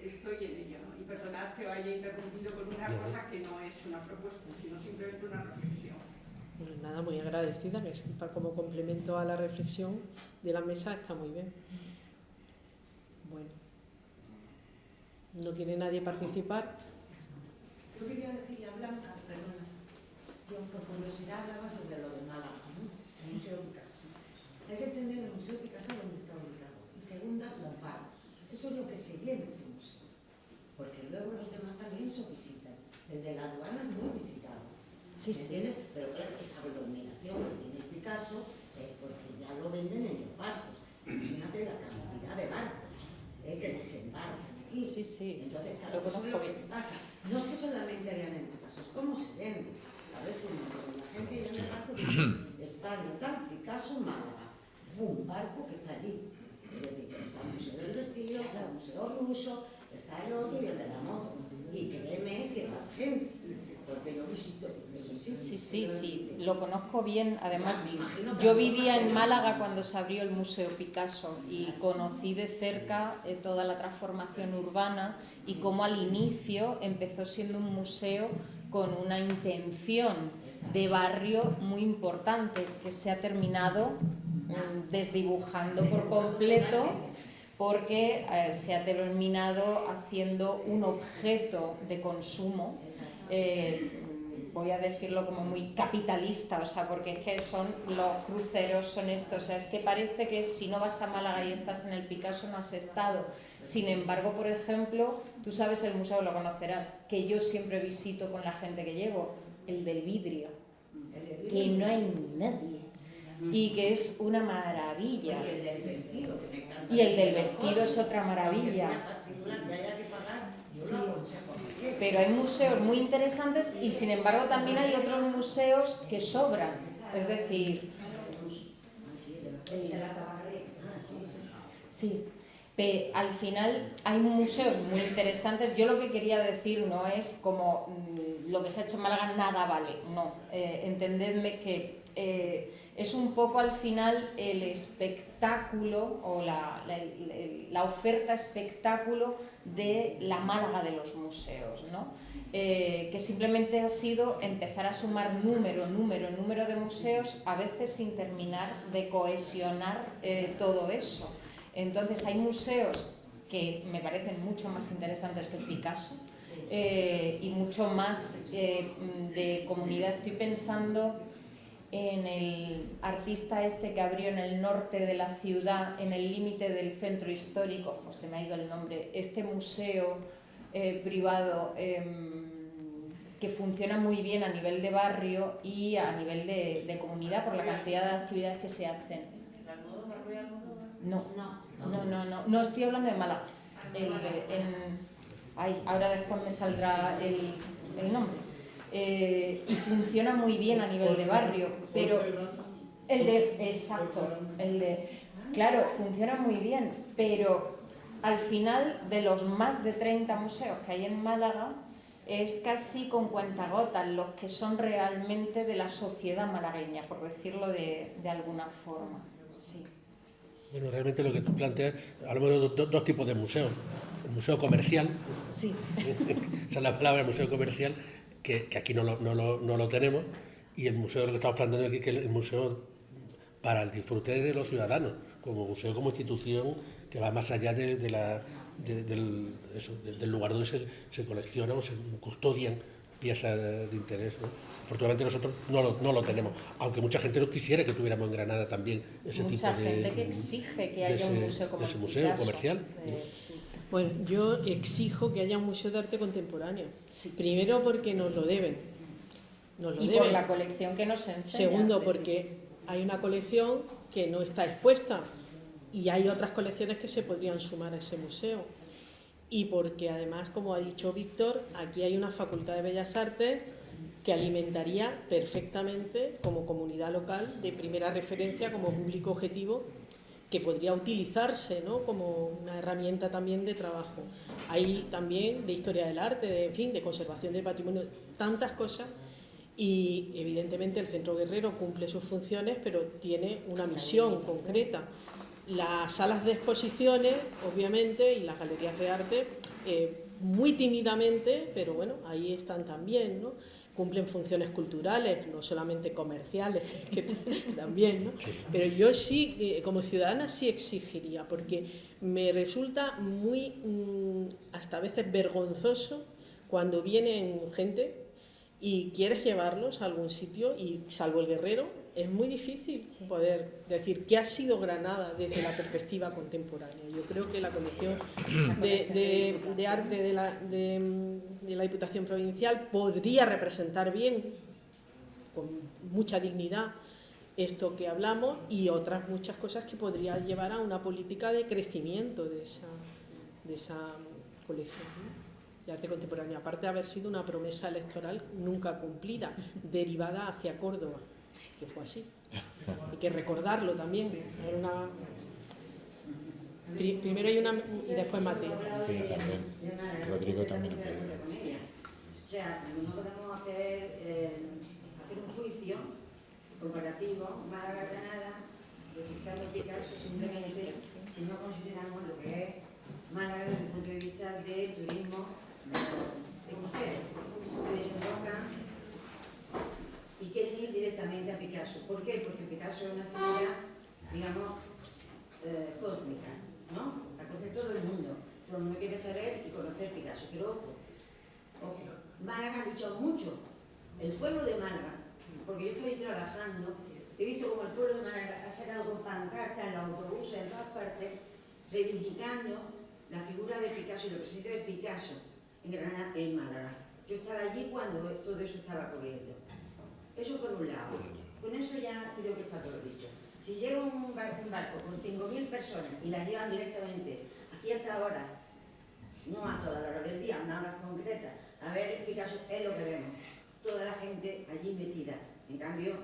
estoy en ello, ¿no? Y perdonad que haya interrumpido con una cosa que no es una propuesta, sino simplemente una reflexión. Pues nada, muy agradecida, que como complemento a la reflexión de la mesa está muy bien. Bueno, ¿no quiere nadie participar? Yo quería decirle a Blanca, perdona, yo por curiosidad hablaba sobre lo de Málaga, ¿no? El Museo Picasso. Hay que entender el Museo Picasso dónde está ubicado. Y segunda, los faros. Eso es lo que se llena ese museo. Porque luego los demás también se visitan. El de la aduana es muy visitado. Sí, ¿Entiendes? Pero claro, esa aglomeración que tiene Picasso, porque ya lo venden en los barcos. Imagínate la cantidad de barcos que desembarcan aquí. Sí, sí. Entonces, claro, eso es lo que pasa. No es que solamente vean en Picasso, es cómo se vende. A ver si la gente ya en el barco dice España, tal, Picasso, Málaga. Un barco que está allí. Es decir, está el Museo del Vestido, está el Museo Ruso, está el otro y el de la moto. Y créeme que va gente, porque yo visito eso sí. Sí, lo conozco bien. Además, yo vivía en Málaga cuando se abrió el Museo Picasso y conocí de cerca toda la transformación urbana y cómo al inicio empezó siendo un museo con una intención de barrio muy importante que se ha terminado desdibujando por completo, porque se ha terminado haciendo un objeto de consumo, voy a decirlo como muy capitalista, o sea, porque es que son los cruceros, son estos, o sea, es que parece que si no vas a Málaga y estás en el Picasso no has estado. Sin embargo, por ejemplo, tú sabes el museo, lo conocerás, que yo siempre visito con la gente que llevo, el del vidrio, que no hay nadie. Y que es una maravilla. Y el del vestido, que me encanta. Y el del vestido es otra maravilla. Sí. Pero hay museos muy interesantes y sin embargo también hay otros museos que sobran. Es decir, sí, pero al final hay museos muy interesantes. Yo lo que quería decir no es como lo que se ha hecho en Málaga nada vale, no. Entendedme que es un poco al final el espectáculo o la oferta espectáculo de la Málaga de los museos, ¿no? Que simplemente ha sido empezar a sumar número de museos, a veces sin terminar de cohesionar todo eso. Entonces hay museos que me parecen mucho más interesantes que el Picasso y mucho más de comunidad. Estoy pensando en el artista este que abrió en el norte de la ciudad, en el límite del centro histórico, no se me ha ido el nombre, este museo privado que funciona muy bien a nivel de barrio y a nivel de comunidad por la cantidad de actividades que se hacen. No estoy hablando de Málaga. Ahora después me saldrá el nombre. Y funciona muy bien a nivel de barrio, pero claro, funciona muy bien, pero al final de los más de 30 museos que hay en Málaga, es casi con cuentagotas los que son realmente de la sociedad malagueña, por decirlo de alguna forma. Sí. Bueno, realmente lo que tú planteas, hablamos de dos tipos de museos. El museo comercial, Sí. esa es la palabra, museo comercial, que aquí no lo tenemos, y el museo, lo que estamos planteando aquí, que es el museo para el disfrute de los ciudadanos, como museo, como institución que va más allá del lugar donde se coleccionan o se custodian piezas de interés, ¿no? Afortunadamente nosotros no lo tenemos, aunque mucha gente no quisiera que tuviéramos en Granada también ese Mucha tipo de... gente que exige que haya un museo como ese el museo Picasso. comercial. Sí. Bueno, yo exijo que haya un museo de arte contemporáneo. Sí. Primero porque nos lo deben. Y por la colección que nos enseña. Segundo porque hay una colección que no está expuesta y hay otras colecciones que se podrían sumar a ese museo. Y porque además, como ha dicho Víctor, aquí hay una Facultad de Bellas Artes que alimentaría perfectamente como comunidad local de primera referencia, como público objetivo, que podría utilizarse, ¿no?, como una herramienta también de trabajo. Hay también de historia del arte, de conservación del patrimonio, tantas cosas, y evidentemente el Centro Guerrero cumple sus funciones, pero tiene una misión concreta. Las salas de exposiciones, obviamente, y las galerías de arte, muy tímidamente, pero bueno, ahí están también, ¿no? Cumplen funciones culturales, no solamente comerciales, que también, ¿no? Pero yo sí, como ciudadana, sí exigiría, porque me resulta muy, hasta a veces vergonzoso, cuando vienen gente y quieres llevarlos a algún sitio, y salvo el Guerrero, es muy difícil poder decir qué ha sido Granada desde la perspectiva contemporánea. Yo creo que la colección de arte de la Diputación Provincial podría representar bien, con mucha dignidad, esto que hablamos, y otras muchas cosas que podría llevar a una política de crecimiento de esa colección, ¿no?, de arte contemporáneo, aparte de haber sido una promesa electoral nunca cumplida, derivada hacia Córdoba, que fue así. Hay que recordarlo también. Era una... Primero hay una y después Mateo. Sí, también. Rodrigo también lo puede. O sea, no podemos hacer un juicio comparativo Málaga-Granada, de Picasso simplemente, si no consideramos lo que es Málaga desde el punto de vista del turismo, de museo, que desembocan y quieren ir directamente a Picasso. ¿Por qué? Porque Picasso es una figura, digamos, cósmica, ¿no? La conoce todo el mundo. Todo el mundo quiere saber y conocer Picasso. Pero ojo, Málaga ha luchado mucho. El pueblo de Málaga, porque yo estoy trabajando, he visto como el pueblo de Málaga ha sacado con pancartas en los autobuses en todas partes, reivindicando la figura de Picasso y la presencia de Picasso en Granada, en Málaga. Yo estaba allí cuando todo eso estaba ocurriendo. Eso por un lado. Con eso ya creo que está todo dicho. Si llega un barco con 5.000 personas y las llevan directamente a ciertas horas, no a todas las horas del día, a unas horas concretas, a ver Picasso, es lo que vemos. Toda la gente allí metida. En cambio,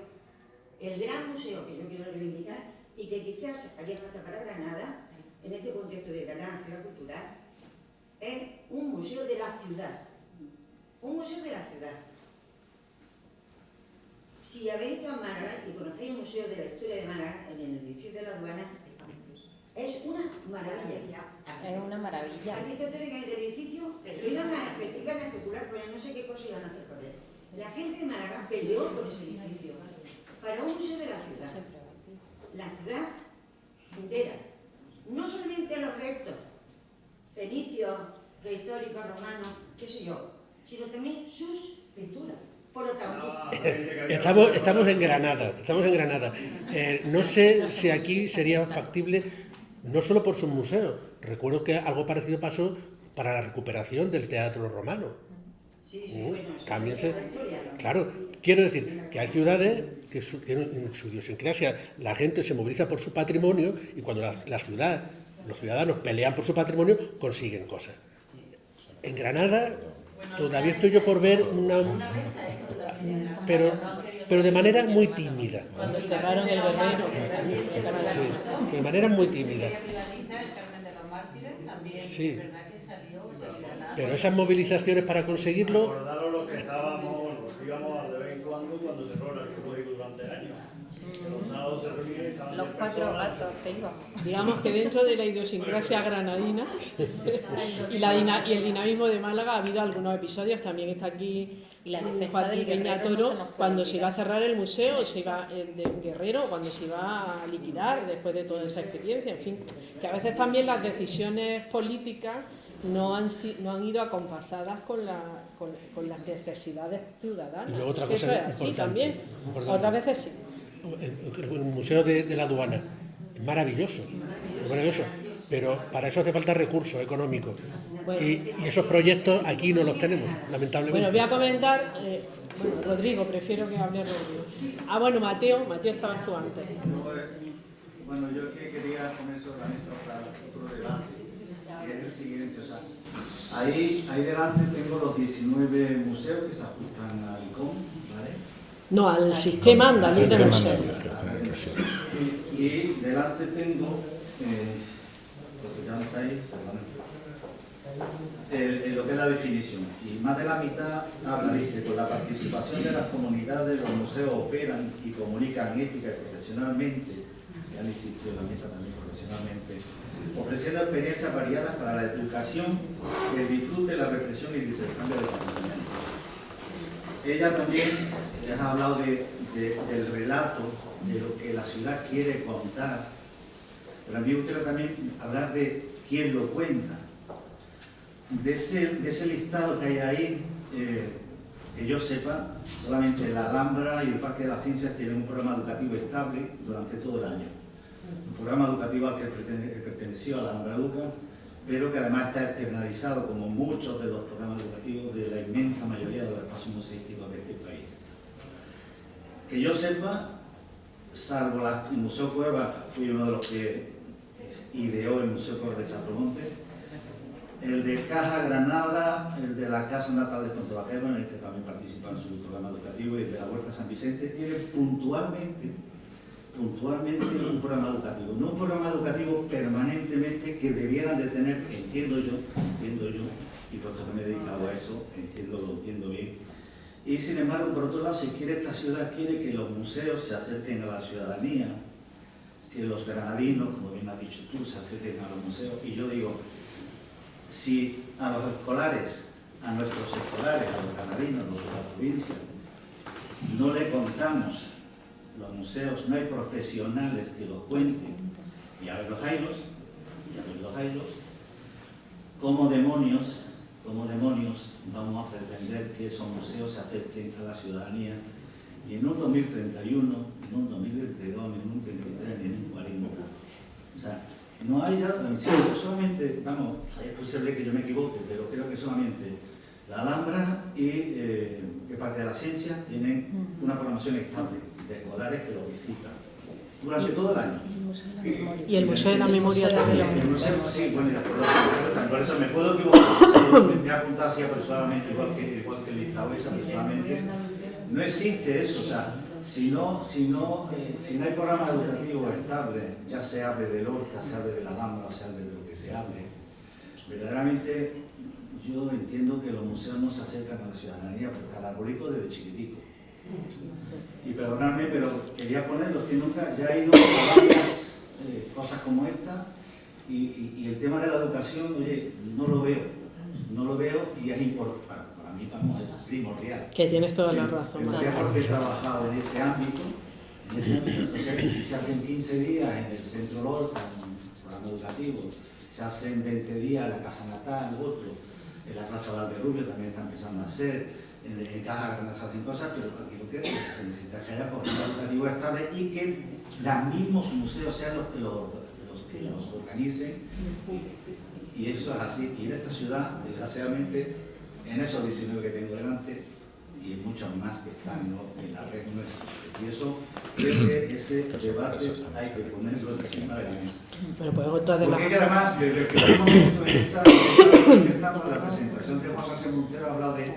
el gran museo que yo quiero reivindicar y que quizás haría falta para Granada, en este contexto de Granada, ciudad cultural, es un museo de la ciudad. Un museo de la ciudad. Si habéis estado en Málaga y conocéis el Museo de la Historia de Málaga, en el edificio de la aduana, es una maravilla. Es una maravilla. Arquitectónicamente el edificio iban a especular con él, no sé qué cosa iban a hacer con él. La gente de Málaga peleó por ese edificio para un museo de la ciudad. La ciudad entera. No solamente los restos fenicios, prehistóricos, romanos, qué sé yo, sino también sus pinturas. Estamos en Granada, no sé si aquí sería factible, no solo por sus museos. Recuerdo que algo parecido pasó para la recuperación del teatro romano. También claro, quiero decir que hay ciudades que tienen su idiosincrasia, la gente se moviliza por su patrimonio y cuando la ciudad, los ciudadanos pelean por su patrimonio, consiguen cosas. En Granada todavía estoy yo por ver pero de manera muy tímida. Cuando cerraron el Guerrero. Sí, de manera muy tímida. Sí. Pero esas movilizaciones para conseguirlo... Recordaros lo que estábamos, lo que íbamos de vez en cuando cerró el arqueológico durante años. Los sábados se reunían y estaban Los 4 gatos que íbamos. Digamos que dentro de la idiosincrasia granadina y el dinamismo de Málaga ha habido algunos episodios. También está aquí Y la defensa Joaquín del Guerrero Peña Toro, no se nos puede cuando se iba a olvidar. cerrar el museo, se iba el de Guerrero, cuando se iba a liquidar después de toda esa experiencia. En fin, que a veces también las decisiones políticas no han ido acompasadas con las necesidades ciudadanas. Y luego otra Que cosa eso es así importante, también. importante. Otras veces sí. El Museo de la Aduana es maravilloso, pero para eso hace falta recursos económicos. Bueno. Y esos proyectos aquí no los tenemos, lamentablemente. Bueno, voy a comentar, Rodrigo, prefiero que hable Rodrigo. Ah, bueno, Mateo estabas tú antes. Bueno, yo que quería poner sobre la mesa otro debate, que es el siguiente. O sea, ahí delante tengo los 19 museos que se ajustan al ICOM, ¿vale? No, al sistema andaluz de Sistema museos. andaluz que está en el registro. Y delante tengo, porque ya no está ahí, lo que es la definición. Y más de la mitad habla, dice, con la participación de las comunidades, los museos operan y comunican ética y profesionalmente, ya le insistió la mesa también profesionalmente, ofreciendo experiencias variadas para la educación, el disfrute, la reflexión y el intercambio de conocimiento. Ella también les ha hablado del relato, de lo que la ciudad quiere contar, pero a mí me gustaría también hablar de quién lo cuenta, de ese listado que hay ahí. Que yo sepa, solamente la Alhambra y el Parque de las Ciencias tienen un programa educativo estable durante todo el año. Un programa educativo al que perteneció a la Alhambra Duca, pero que además está externalizado, como muchos de los programas educativos de la inmensa mayoría de los espacios museísticos de este país. Que yo sepa, salvo el Museo Cueva, fui uno de los que ideó el Museo Cueva de Sapromonte, el de Caja Granada, el de la Casa Natal de Fonte Vaquero, en el que también participa en su programa educativo, y el de la Huerta San Vicente, tiene puntualmente un programa educativo, no un programa educativo permanentemente que debieran de tener, entiendo yo, y puesto que me he dedicado a eso, lo entiendo bien. Y sin embargo, por otro lado, esta ciudad quiere que los museos se acerquen a la ciudadanía, que los granadinos, como bien has dicho tú, se acerquen a los museos. Y yo digo, si a los escolares, a nuestros escolares, a los granadinos, los de la provincia, no le contamos los museos, no hay profesionales que los cuenten, y a ver los haylos, ¿cómo demonios vamos a pretender que esos museos se acerquen a la ciudadanía? Y en un 2031, en un 2022, en un 2033, en un 40. O sea, no hay ya, solamente, vamos, es posible que yo me equivoque, pero creo que solamente la Alhambra y el Parque de las Ciencias tienen una programación estable de escolares que lo visitan durante todo el año. Y el Museo de la Memoria también. Sí, bueno, por eso me puedo equivocar. Me he apuntado así apresuradamente, igual que el listado ese apresuradamente. No existe eso, o sea, si no hay programa educativo estable, ya se hable de Lorca, se hable de la Alhambra, se hable de lo que se hable, verdaderamente yo entiendo que los museos no se acercan a la ciudadanía, porque al arbolico desde chiquitico. Y perdonadme, pero quería ponerlos que nunca, ya he ido a varias cosas como esta, y el tema de la educación, oye, no lo veo y es importante, para mí vamos, es primordial. Que tienes toda la razón. Porque he trabajado en ese ámbito, entonces, si se hacen 15 días en el Centro Lorca, en un programa educativo, se hacen 20 días en la Casa Natal, otro, en la Plaza Valderrubio también está empezando a hacer, en Caja Granada se hacen cosas, pero aquí lo que se necesita es que haya programa educativo estable y que los mismos museos sean los que los organicen, y eso es así. Y en esta ciudad, desgraciadamente, en esos 19 que tengo delante, y muchas más que están, ¿no?, en la red no existen. Y eso, creo que ese debate hay que ponerlo encima de la mesa. Bueno, pues otra de Porque las... que además, desde el primer momento de vista, la presentación de Juan García Montero ha hablado de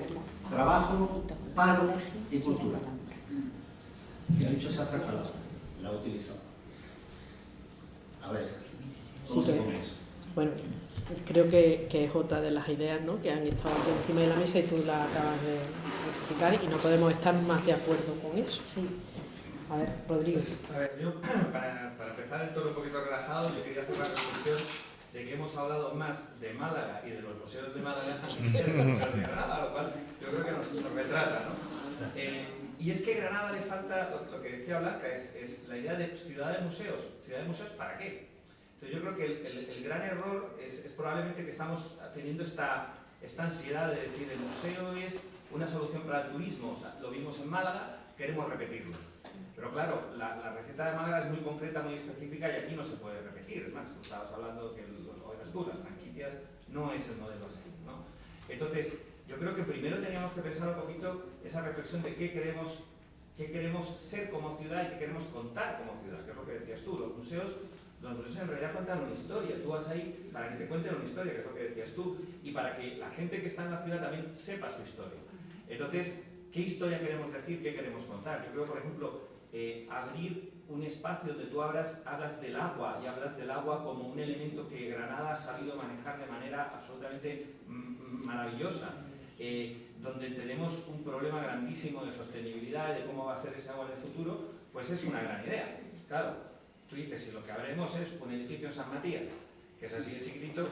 trabajo, paro y cultura. Y ha dicho esa otra palabra, la ha utilizado. A ver, ¿cómo se come eso? Bueno, creo que es otra de las ideas, ¿no?, que han estado aquí encima de la mesa y tú la acabas de explicar y no podemos estar más de acuerdo con eso. Sí. A ver, Rodrigo. A ver, yo para empezar en tono un poquito relajado, yo quería hacer la reflexión de que hemos hablado más de Málaga y de los museos de Málaga que de los museos de Granada, lo cual yo creo que nos retrata, ¿no? Y es que a Granada le falta, lo que decía Blanca, es la idea de ciudad de museos. ¿Ciudad de museos para qué? Entonces yo creo que el gran error es probablemente que estamos teniendo esta ansiedad de decir el museo es una solución para el turismo. O sea, lo vimos en Málaga, queremos repetirlo. Pero claro, la receta de Málaga es muy concreta, muy específica y aquí no se puede repetir. Es más, tú estabas hablando que las franquicias no es el modelo así, ¿no? Entonces, yo creo que primero teníamos que pensar un poquito esa reflexión de qué queremos ser como ciudad y qué queremos contar como ciudad, que es lo que decías tú. Los museos en realidad cuentan una historia. Tú vas ahí para que te cuenten una historia, que es lo que decías tú, y para que la gente que está en la ciudad también sepa su historia. Entonces, ¿qué historia queremos decir? ¿Qué queremos contar? Yo creo, por ejemplo, abrir un espacio donde tú hablas del agua y hablas del agua como un elemento que Granada ha sabido manejar de manera absolutamente maravillosa, donde tenemos un problema grandísimo de sostenibilidad y de cómo va a ser ese agua en el futuro, pues es una gran idea. Claro, tú dices, si lo que haremos es un edificio en San Matías, que es así de chiquitito,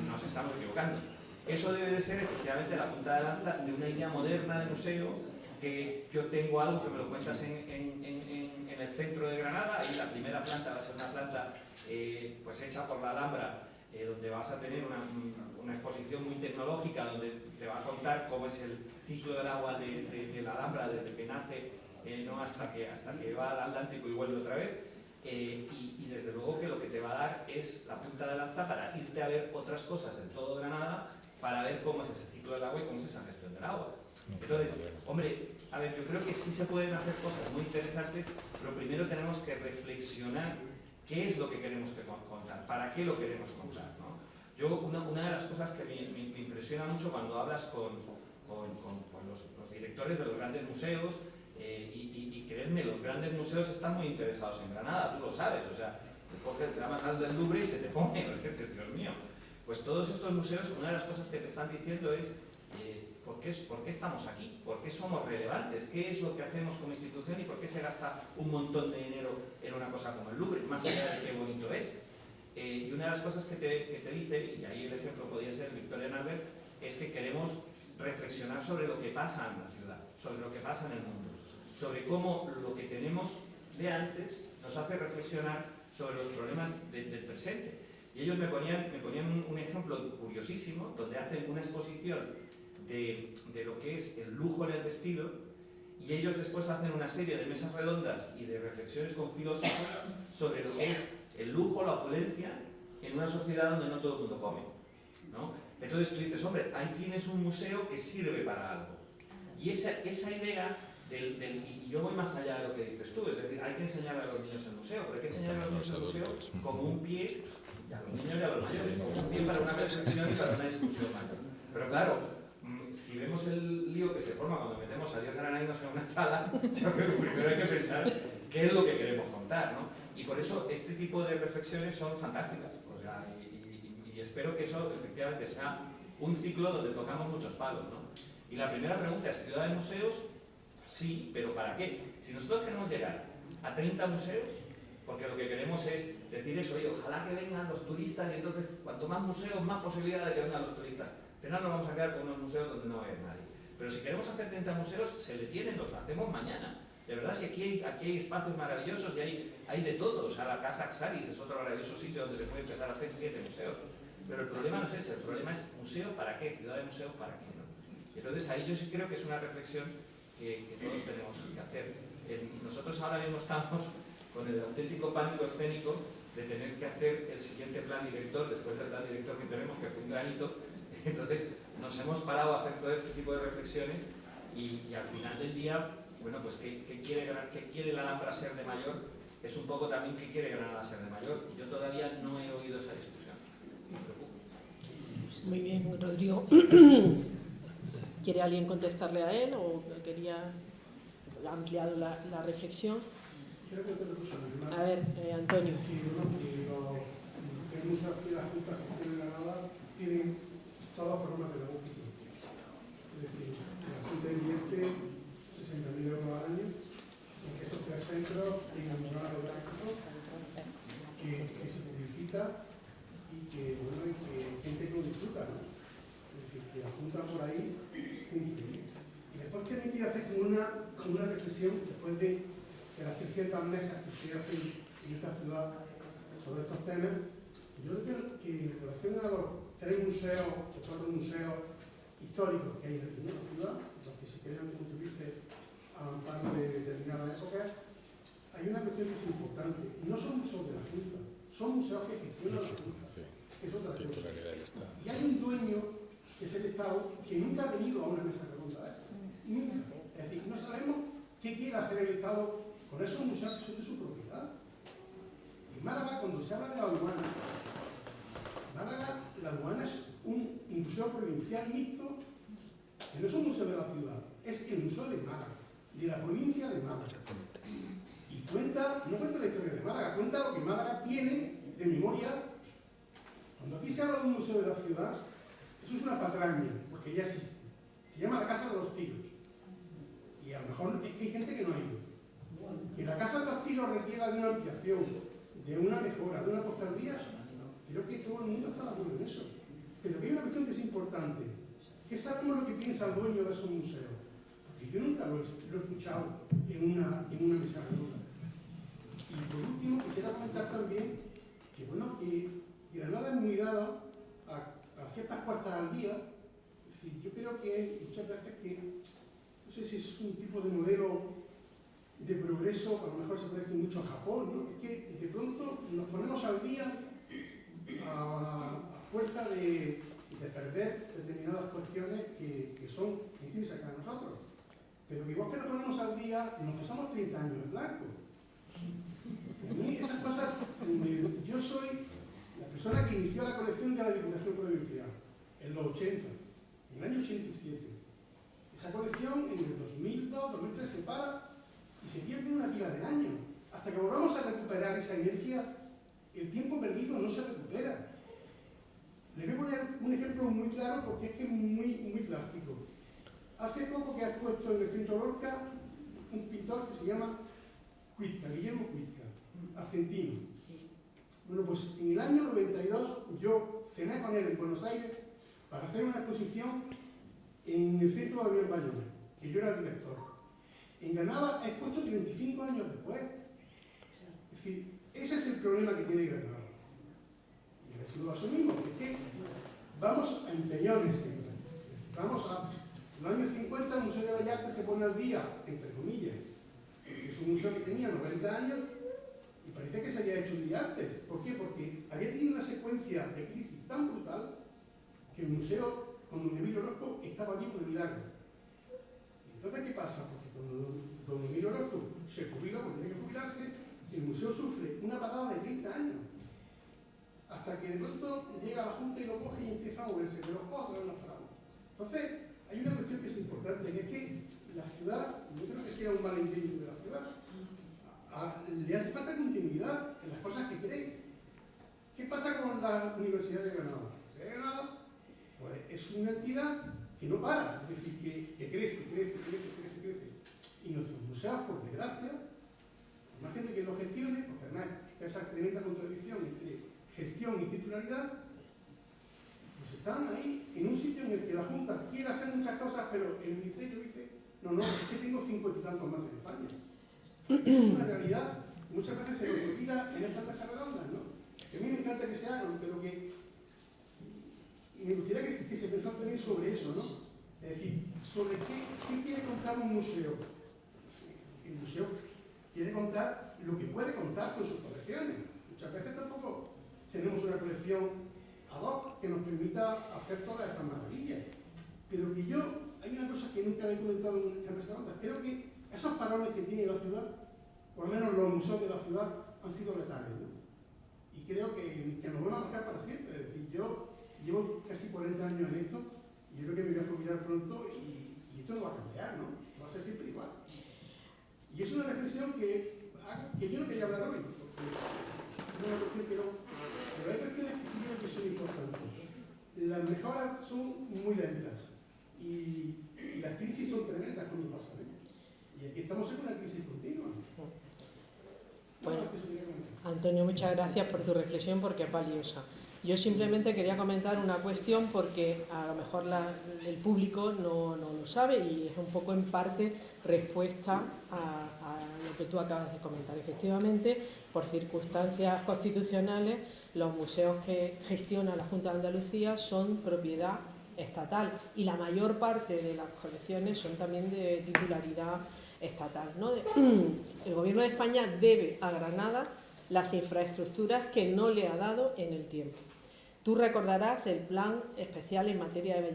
nos estamos equivocando. Eso debe de ser efectivamente la punta de lanza de una idea moderna de museo, que yo tengo algo que me lo cuentas en el centro de Granada, y la primera planta va a ser una planta pues hecha por la Alhambra, donde vas a tener una exposición muy tecnológica, donde te va a contar cómo es el ciclo del agua de la Alhambra desde que nace, no hasta que va al Atlántico y vuelve otra vez. Y desde luego que lo que te va a dar es la punta de lanza para irte a ver otras cosas en todo Granada, para ver cómo es ese ciclo del agua y cómo es esa gestión del agua. Entonces, hombre, a ver, yo creo que sí se pueden hacer cosas muy interesantes, pero primero tenemos que reflexionar qué es lo que queremos contar, para qué lo queremos contar, ¿no? Yo, una de las cosas que me impresiona mucho cuando hablas con los directores de los grandes museos, y creedme, los grandes museos están muy interesados en Granada, tú lo sabes, o sea, te coges, te llamas al del Louvre y se te pone, Dios mío. Pues todos estos museos, una de las cosas que te están diciendo es ¿por qué estamos aquí? ¿Por qué somos relevantes? ¿Qué es lo que hacemos como institución y por qué se gasta un montón de dinero en una cosa como el Louvre, más allá de qué bonito es? Y una de las cosas que te dice, y ahí el ejemplo podría ser Victoria Narbert, es que queremos reflexionar sobre lo que pasa en la ciudad, sobre lo que pasa en el mundo, sobre cómo lo que tenemos de antes nos hace reflexionar sobre los problemas del presente. Y ellos me ponían un ejemplo curiosísimo, donde hacen una exposición de lo que es el lujo en el vestido, y ellos después hacen una serie de mesas redondas y de reflexiones con filósofos sobre lo que es el lujo, la opulencia, en una sociedad donde no todo el mundo come, ¿no? Entonces tú dices, hombre, ahí tienes un museo que sirve para algo. Y esa idea y yo voy más allá de lo que dices tú, es decir, hay que enseñar a los niños el museo, pero hay que enseñar a los niños el museo como un pie, y a los niños y a los mayores, como un pie para una reflexión y para una discusión más. Pero claro, si vemos el lío que se forma cuando metemos a 10 granadinos en una sala, yo creo que primero hay que pensar qué es lo que queremos contar, ¿no? Y por eso este tipo de reflexiones son fantásticas, o sea, y espero que eso efectivamente sea un ciclo donde tocamos muchos palos, ¿no? Y la primera pregunta es, ¿ciudad de museos? Sí, pero ¿para qué? Si nosotros queremos llegar a 30 museos, porque lo que queremos es decir eso, oye, ojalá que vengan los turistas, y entonces cuanto más museos, más posibilidad de que vengan los turistas. Al final nos vamos a quedar con unos museos donde no va a haber nadie. Pero si queremos hacer 30 museos, se detienen, los hacemos mañana. De verdad, si aquí hay espacios maravillosos y hay de todo. O sea, la Casa Axaris es otro maravilloso sitio donde se puede empezar a hacer 7 museos. Pero el problema no es ese, el problema es museo para qué, ciudad de museo para qué, ¿no? Entonces ahí yo sí creo que es una reflexión que todos tenemos que hacer. Nosotros ahora mismo estamos con el auténtico pánico escénico de tener que hacer el siguiente plan director, después del plan director que tenemos, que fue un granito. Entonces nos hemos parado a hacer todo este tipo de reflexiones y al final del día, bueno, pues ¿qué quiere la Alhambra ser de mayor? Es un poco también qué quiere Granada ser de mayor, y yo todavía no he oído esa discusión. Me preocupa. Muy bien, Rodrigo. ¿Quiere alguien contestarle a él o quería ha ampliado la reflexión? Quiero contar una cosa. A ver, Antonio. Que los museos y las juntas que tienen Granada tienen todos los programas pedagógicos. Es decir, la Junta invierte 60.000 euros al año en que esos 3 centros tengan un programa pedagógico que se publicita y que, bueno, y que gente que lo disfruta, ¿no? Es decir, que la Junta por ahí cumple. Y después tienen que ir a hacer como una reflexión después de las 300 mesas que se hacen en esta ciudad sobre estos temas. Yo creo que en relación a los 3 museos o 4 museos históricos que hay en la ciudad, los que se crean contribuirse al amparo de determinadas épocas, hay una cuestión que es importante. No son museos de la Junta, son museos que gestionan la Junta, que es otra cosa. Y hay un dueño, que es el Estado, que nunca ha venido a una mesa redonda. Nunca. Es decir, no sabemos qué quiere hacer el Estado con esos museos que son de su propiedad. En Málaga, cuando se habla de la aduana, la aduana es un museo provincial mixto, que no es un museo de la ciudad, es el museo de Málaga, de la provincia de Málaga. Y no cuenta la historia de Málaga, cuenta lo que Málaga tiene de memoria. Cuando aquí se habla de un museo de la ciudad, eso es una patraña, porque ya existe. Se llama la Casa de los Tiros. Y a lo mejor es que hay gente que no ha ido. Que la Casa de los Tiros requiera de una ampliación, de una mejora, de una costalería, creo que todo el mundo está de acuerdo en eso. Pero hay una cuestión que es importante. ¿Qué sabemos lo que piensa el dueño de esos museos? Porque yo nunca lo he escuchado en una mesa redonda. Y por último, quisiera comentar también que, bueno, que Granada es muy dada a ciertas puestas al día. Es decir, yo creo que hay muchas veces que, no sé si es un tipo de modelo de progreso, a lo mejor se parece mucho a Japón, ¿no? Es que de pronto nos ponemos al día a fuerza de perder determinadas cuestiones que son intrínsecas a nosotros. Pero que igual que nos ponemos al día, nos pasamos 30 años en blanco. A mí esas cosas, yo soy la persona que inició la colección de la Diputación Provincial en los 80, en el año 87. Esa colección en el 2002, 2003 se para y se pierde una pila de años. Hasta que volvamos a recuperar esa inercia, el tiempo perdido no se recupera. Le voy a poner un ejemplo muy claro porque es que es muy plástico. Hace poco que has puesto en el centro Lorca un pintor que se llama Cuizca, Guillermo Cuizca, argentino. Bueno, pues en el año 92 yo cené con él en Buenos Aires para hacer una exposición en el centro de Avión Bayona, que yo era el director. En Granada he expuesto 35 años después. Es decir, ese es el problema que tiene Granada. Y así lo asumimos, es que vamos a empeñones siempre. Vamos a los años 50, el Museo de Bellas Artes se pone al día, entre comillas. Es un museo que tenía 90 años y parece que se había hecho un día antes. ¿Por qué? Porque había tenido una secuencia de crisis tan brutal que el museo, con don Emilio Orozco, estaba vivo de milagro. Entonces, ¿qué pasa? Porque cuando don Emilio Orozco se jubila, porque tiene que jubilarse, el museo sufre una parada de 30 años. Hasta que de pronto llega la Junta y lo coge y empieza a moverse, pero otra vez nos paramos. Entonces, hay una cuestión que es importante, que es que la ciudad, no creo que sea un malentendido de la ciudad, le hace falta continuidad en las cosas que cree. ¿Qué pasa con la Universidad de Granada? La Universidad de Granada, pues, es una entidad que no para, es decir, que crece. Y nuestros museos, por desgracia, por más gente que lo gestione, porque además está esa tremenda contradicción entre gestión y titularidad, pues están ahí en un sitio en el que la Junta quiere hacer muchas cosas, pero el Ministerio dice, no, es que tengo 50 y tantos más en España. Es una realidad, muchas veces se nos olvida en estas mesas redondas, ¿no? Que a mí me encanta que se hagan, pero que me gustaría que se pensara también sobre eso, ¿no? Es decir, sobre qué quiere contar un museo. El museo quiere contar lo que puede contar con sus colecciones. Muchas veces tampoco tenemos una colección ad hoc que nos permita hacer todas esas maravillas. Pero que hay una cosa que nunca he comentado en esta mesa redonda. Creo que esos parones que tiene la ciudad, por lo menos los museos de la ciudad, han sido letales, ¿no? Y creo que nos van a marcar para siempre. Es decir, yo llevo casi 40 años en esto y yo creo que me voy a jubilar pronto y esto no va a cambiar, ¿no? Va a ser siempre igual. Y es una reflexión que yo no quería hablar hoy, porque es una cuestión que no... Pero hay cuestiones que sí creo que son importantes. Las mejoras son muy lentas y las crisis son tremendas cuando pasan, ¿eh? Y aquí estamos en una crisis continua. Bueno, Antonio, muchas gracias por tu reflexión porque es valiosa. Yo simplemente quería comentar una cuestión porque a lo mejor el público no lo sabe y es un poco en parte respuesta a lo que tú acabas de comentar. Efectivamente, por circunstancias constitucionales, los museos que gestiona la Junta de Andalucía son propiedad estatal y la mayor parte de las colecciones son también de titularidad estatal, ¿no? El Gobierno de España debe a Granada las infraestructuras que no le ha dado en el tiempo. Tú recordarás el plan especial en materia de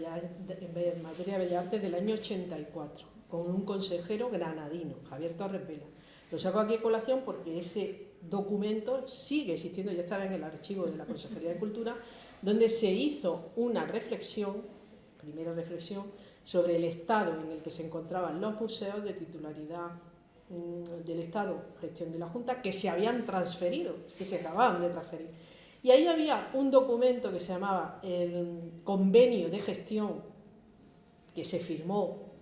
Bellas Artes del año 84, con un consejero granadino, Javier Torres Vela. Lo saco aquí a colación porque ese documento sigue existiendo, ya estará en el archivo de la Consejería de Cultura, donde se hizo una reflexión, primera reflexión, sobre el estado en el que se encontraban los museos de titularidad del Estado, gestión de la Junta, que se habían transferido, que se acababan de transferir. Y ahí había un documento que se llamaba el Convenio de Gestión, que se firmó,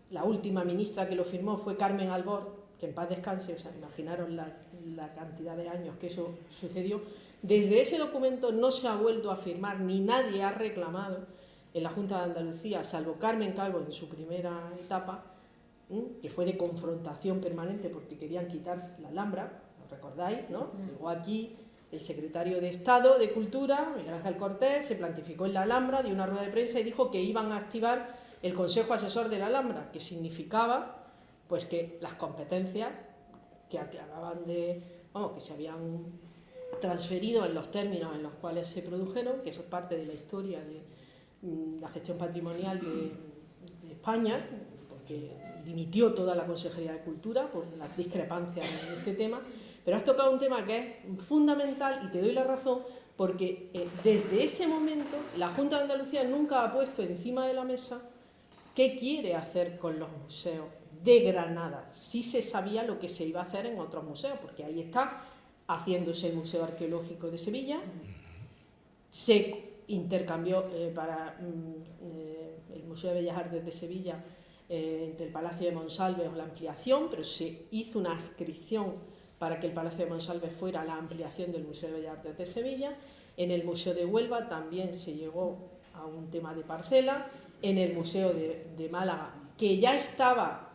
la última ministra que lo firmó fue Carmen Albor, que en paz descanse, o sea, imaginaros la cantidad de años que eso sucedió. Desde ese documento no se ha vuelto a firmar, ni nadie ha reclamado en la Junta de Andalucía, salvo Carmen Calvo en su primera etapa, que fue de confrontación permanente porque querían quitar la Alhambra, ¿lo recordáis? ¿No? Llegó aquí el secretario de Estado de Cultura, Miguel Ángel Cortés, se plantificó en la Alhambra, dio una rueda de prensa y dijo que iban a activar el Consejo Asesor de la Alhambra, que significaba pues que las competencias que acababan de, que se habían transferido en los términos en los cuales se produjeron, que eso es parte de la historia de la gestión patrimonial de España, porque dimitió toda la Consejería de Cultura por las discrepancias en este tema, pero has tocado un tema que es fundamental y te doy la razón porque desde ese momento la Junta de Andalucía nunca ha puesto encima de la mesa qué quiere hacer con los museos de Granada. Sí se sabía lo que se iba a hacer en otros museos, porque ahí está haciéndose el Museo Arqueológico de Sevilla, se intercambió para el Museo de Bellas Artes de Sevilla entre el Palacio de Monsalve o la ampliación, pero se hizo una adscripción para que el Palacio de Monsalve fuera la ampliación del Museo de Bellas Artes de Sevilla. En el Museo de Huelva también se llegó a un tema de parcela. En el Museo de Málaga, que ya estaba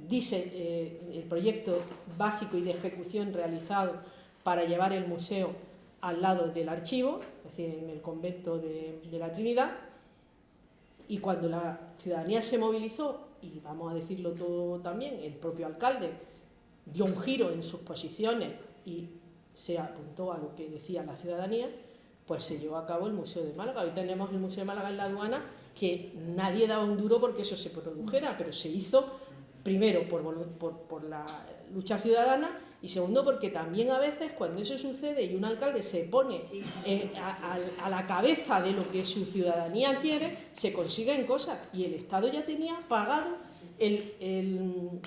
el proyecto básico y de ejecución realizado para llevar el museo al lado del archivo, es decir, en el convento de la Trinidad, y cuando la ciudadanía se movilizó, y vamos a decirlo todo también, el propio alcalde dio un giro en sus posiciones y se apuntó a lo que decía la ciudadanía, pues se llevó a cabo el Museo de Málaga. Hoy tenemos el Museo de Málaga en la Aduana, que nadie daba un duro porque eso se produjera, pero se hizo primero por la lucha ciudadana y segundo porque también a veces cuando eso sucede y un alcalde se pone a la cabeza de lo que su ciudadanía quiere, se consiguen cosas y el Estado ya tenía pagado el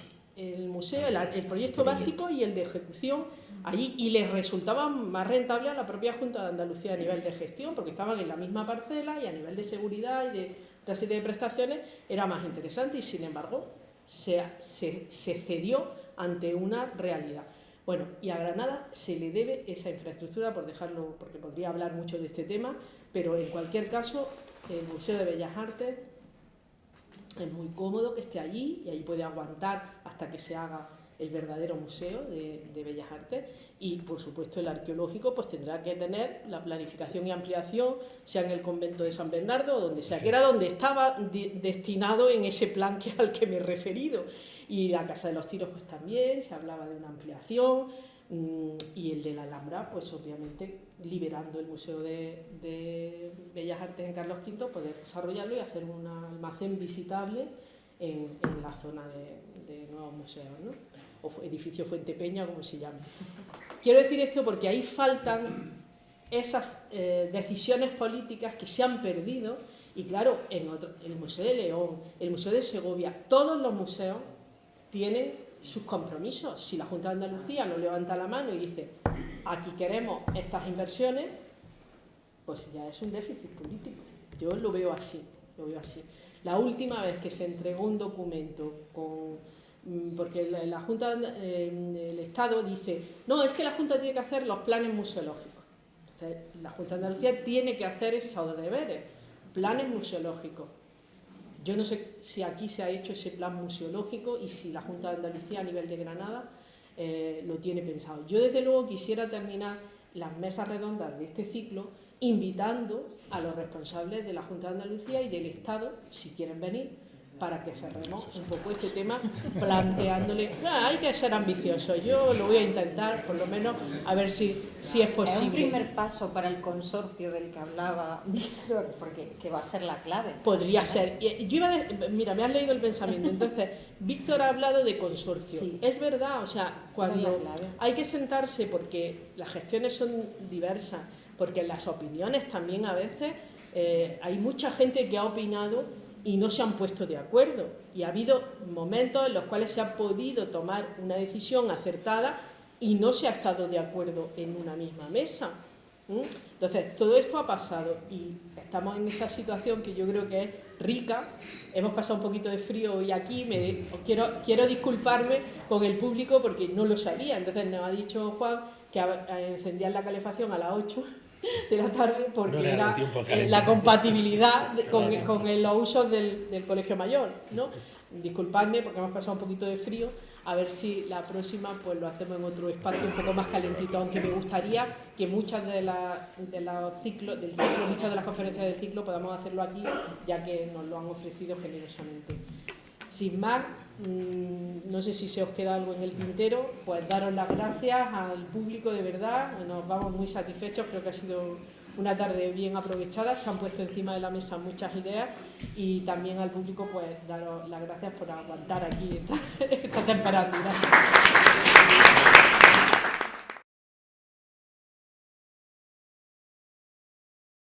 museo, el proyecto básico y el de ejecución allí, y les resultaba más rentable a la propia Junta de Andalucía a nivel de gestión, porque estaban en la misma parcela y a nivel de seguridad y de otra serie de prestaciones era más interesante, y sin embargo se cedió ante una realidad. Bueno, y a Granada se le debe esa infraestructura, por dejarlo, porque podría hablar mucho de este tema, pero en cualquier caso el Museo de Bellas Artes es muy cómodo que esté allí y ahí puede aguantar hasta que se haga el verdadero museo de Bellas Artes, y por supuesto el arqueológico pues tendrá que tener la planificación y ampliación, sea en el convento de San Bernardo o donde sea, que era donde estaba destinado en ese plan al que me he referido, y la Casa de los Tiros pues también se hablaba de una ampliación, Y el de la Alhambra, pues obviamente liberando el Museo de Bellas Artes en Carlos V, poder desarrollarlo y hacer un almacén visitable en la zona de nuevos museos, ¿no? O edificio Fuente Peña, como se llame. Quiero decir esto porque ahí faltan esas decisiones políticas que se han perdido, y claro, el Museo de León, el Museo de Segovia, todos los museos tienen sus compromisos. Si la Junta de Andalucía no levanta la mano y dice aquí queremos estas inversiones, pues ya es un déficit político. Yo lo veo así, La última vez que se entregó un documento porque la Junta, el Estado dice, no, es que la Junta tiene que hacer los planes museológicos. Entonces, la Junta de Andalucía tiene que hacer esos deberes, planes museológicos. Yo no sé si aquí se ha hecho ese plan museológico y si la Junta de Andalucía a nivel de Granada lo tiene pensado. Yo desde luego quisiera terminar las mesas redondas de este ciclo invitando a los responsables de la Junta de Andalucía y del Estado, si quieren venir, para que cerremos un poco este tema planteándole, hay que ser ambicioso, yo lo voy a intentar, por lo menos, a ver si es posible. Es un primer paso para el consorcio del que hablaba Víctor, porque que va a ser la clave. Podría ser. Mira, me has leído el pensamiento. Entonces, Víctor ha hablado de consorcio. Sí. Es verdad, o sea, cuando hay que sentarse, porque las gestiones son diversas, porque las opiniones también a veces, hay mucha gente que ha opinado y no se han puesto de acuerdo. Y ha habido momentos en los cuales se ha podido tomar una decisión acertada y no se ha estado de acuerdo en una misma mesa. Entonces, todo esto ha pasado y estamos en esta situación que yo creo que es rica. Hemos pasado un poquito de frío hoy aquí. Quiero disculparme con el público porque no lo sabía. Entonces nos ha dicho Juan que encendían la calefacción a las 8 de la tarde porque no era la compatibilidad con los usos del Colegio Mayor, ¿no? Disculpadme porque hemos pasado un poquito de frío, a ver si la próxima pues lo hacemos en otro espacio un poco más calentito, aunque me gustaría que muchas de los ciclos, muchas de las conferencias del ciclo podamos hacerlo aquí, ya que nos lo han ofrecido generosamente. Sin más, no sé si se os queda algo en el tintero, pues daros las gracias al público de verdad, nos vamos muy satisfechos, creo que ha sido una tarde bien aprovechada, se han puesto encima de la mesa muchas ideas y también al público pues daros las gracias por aguantar aquí esta temperatura.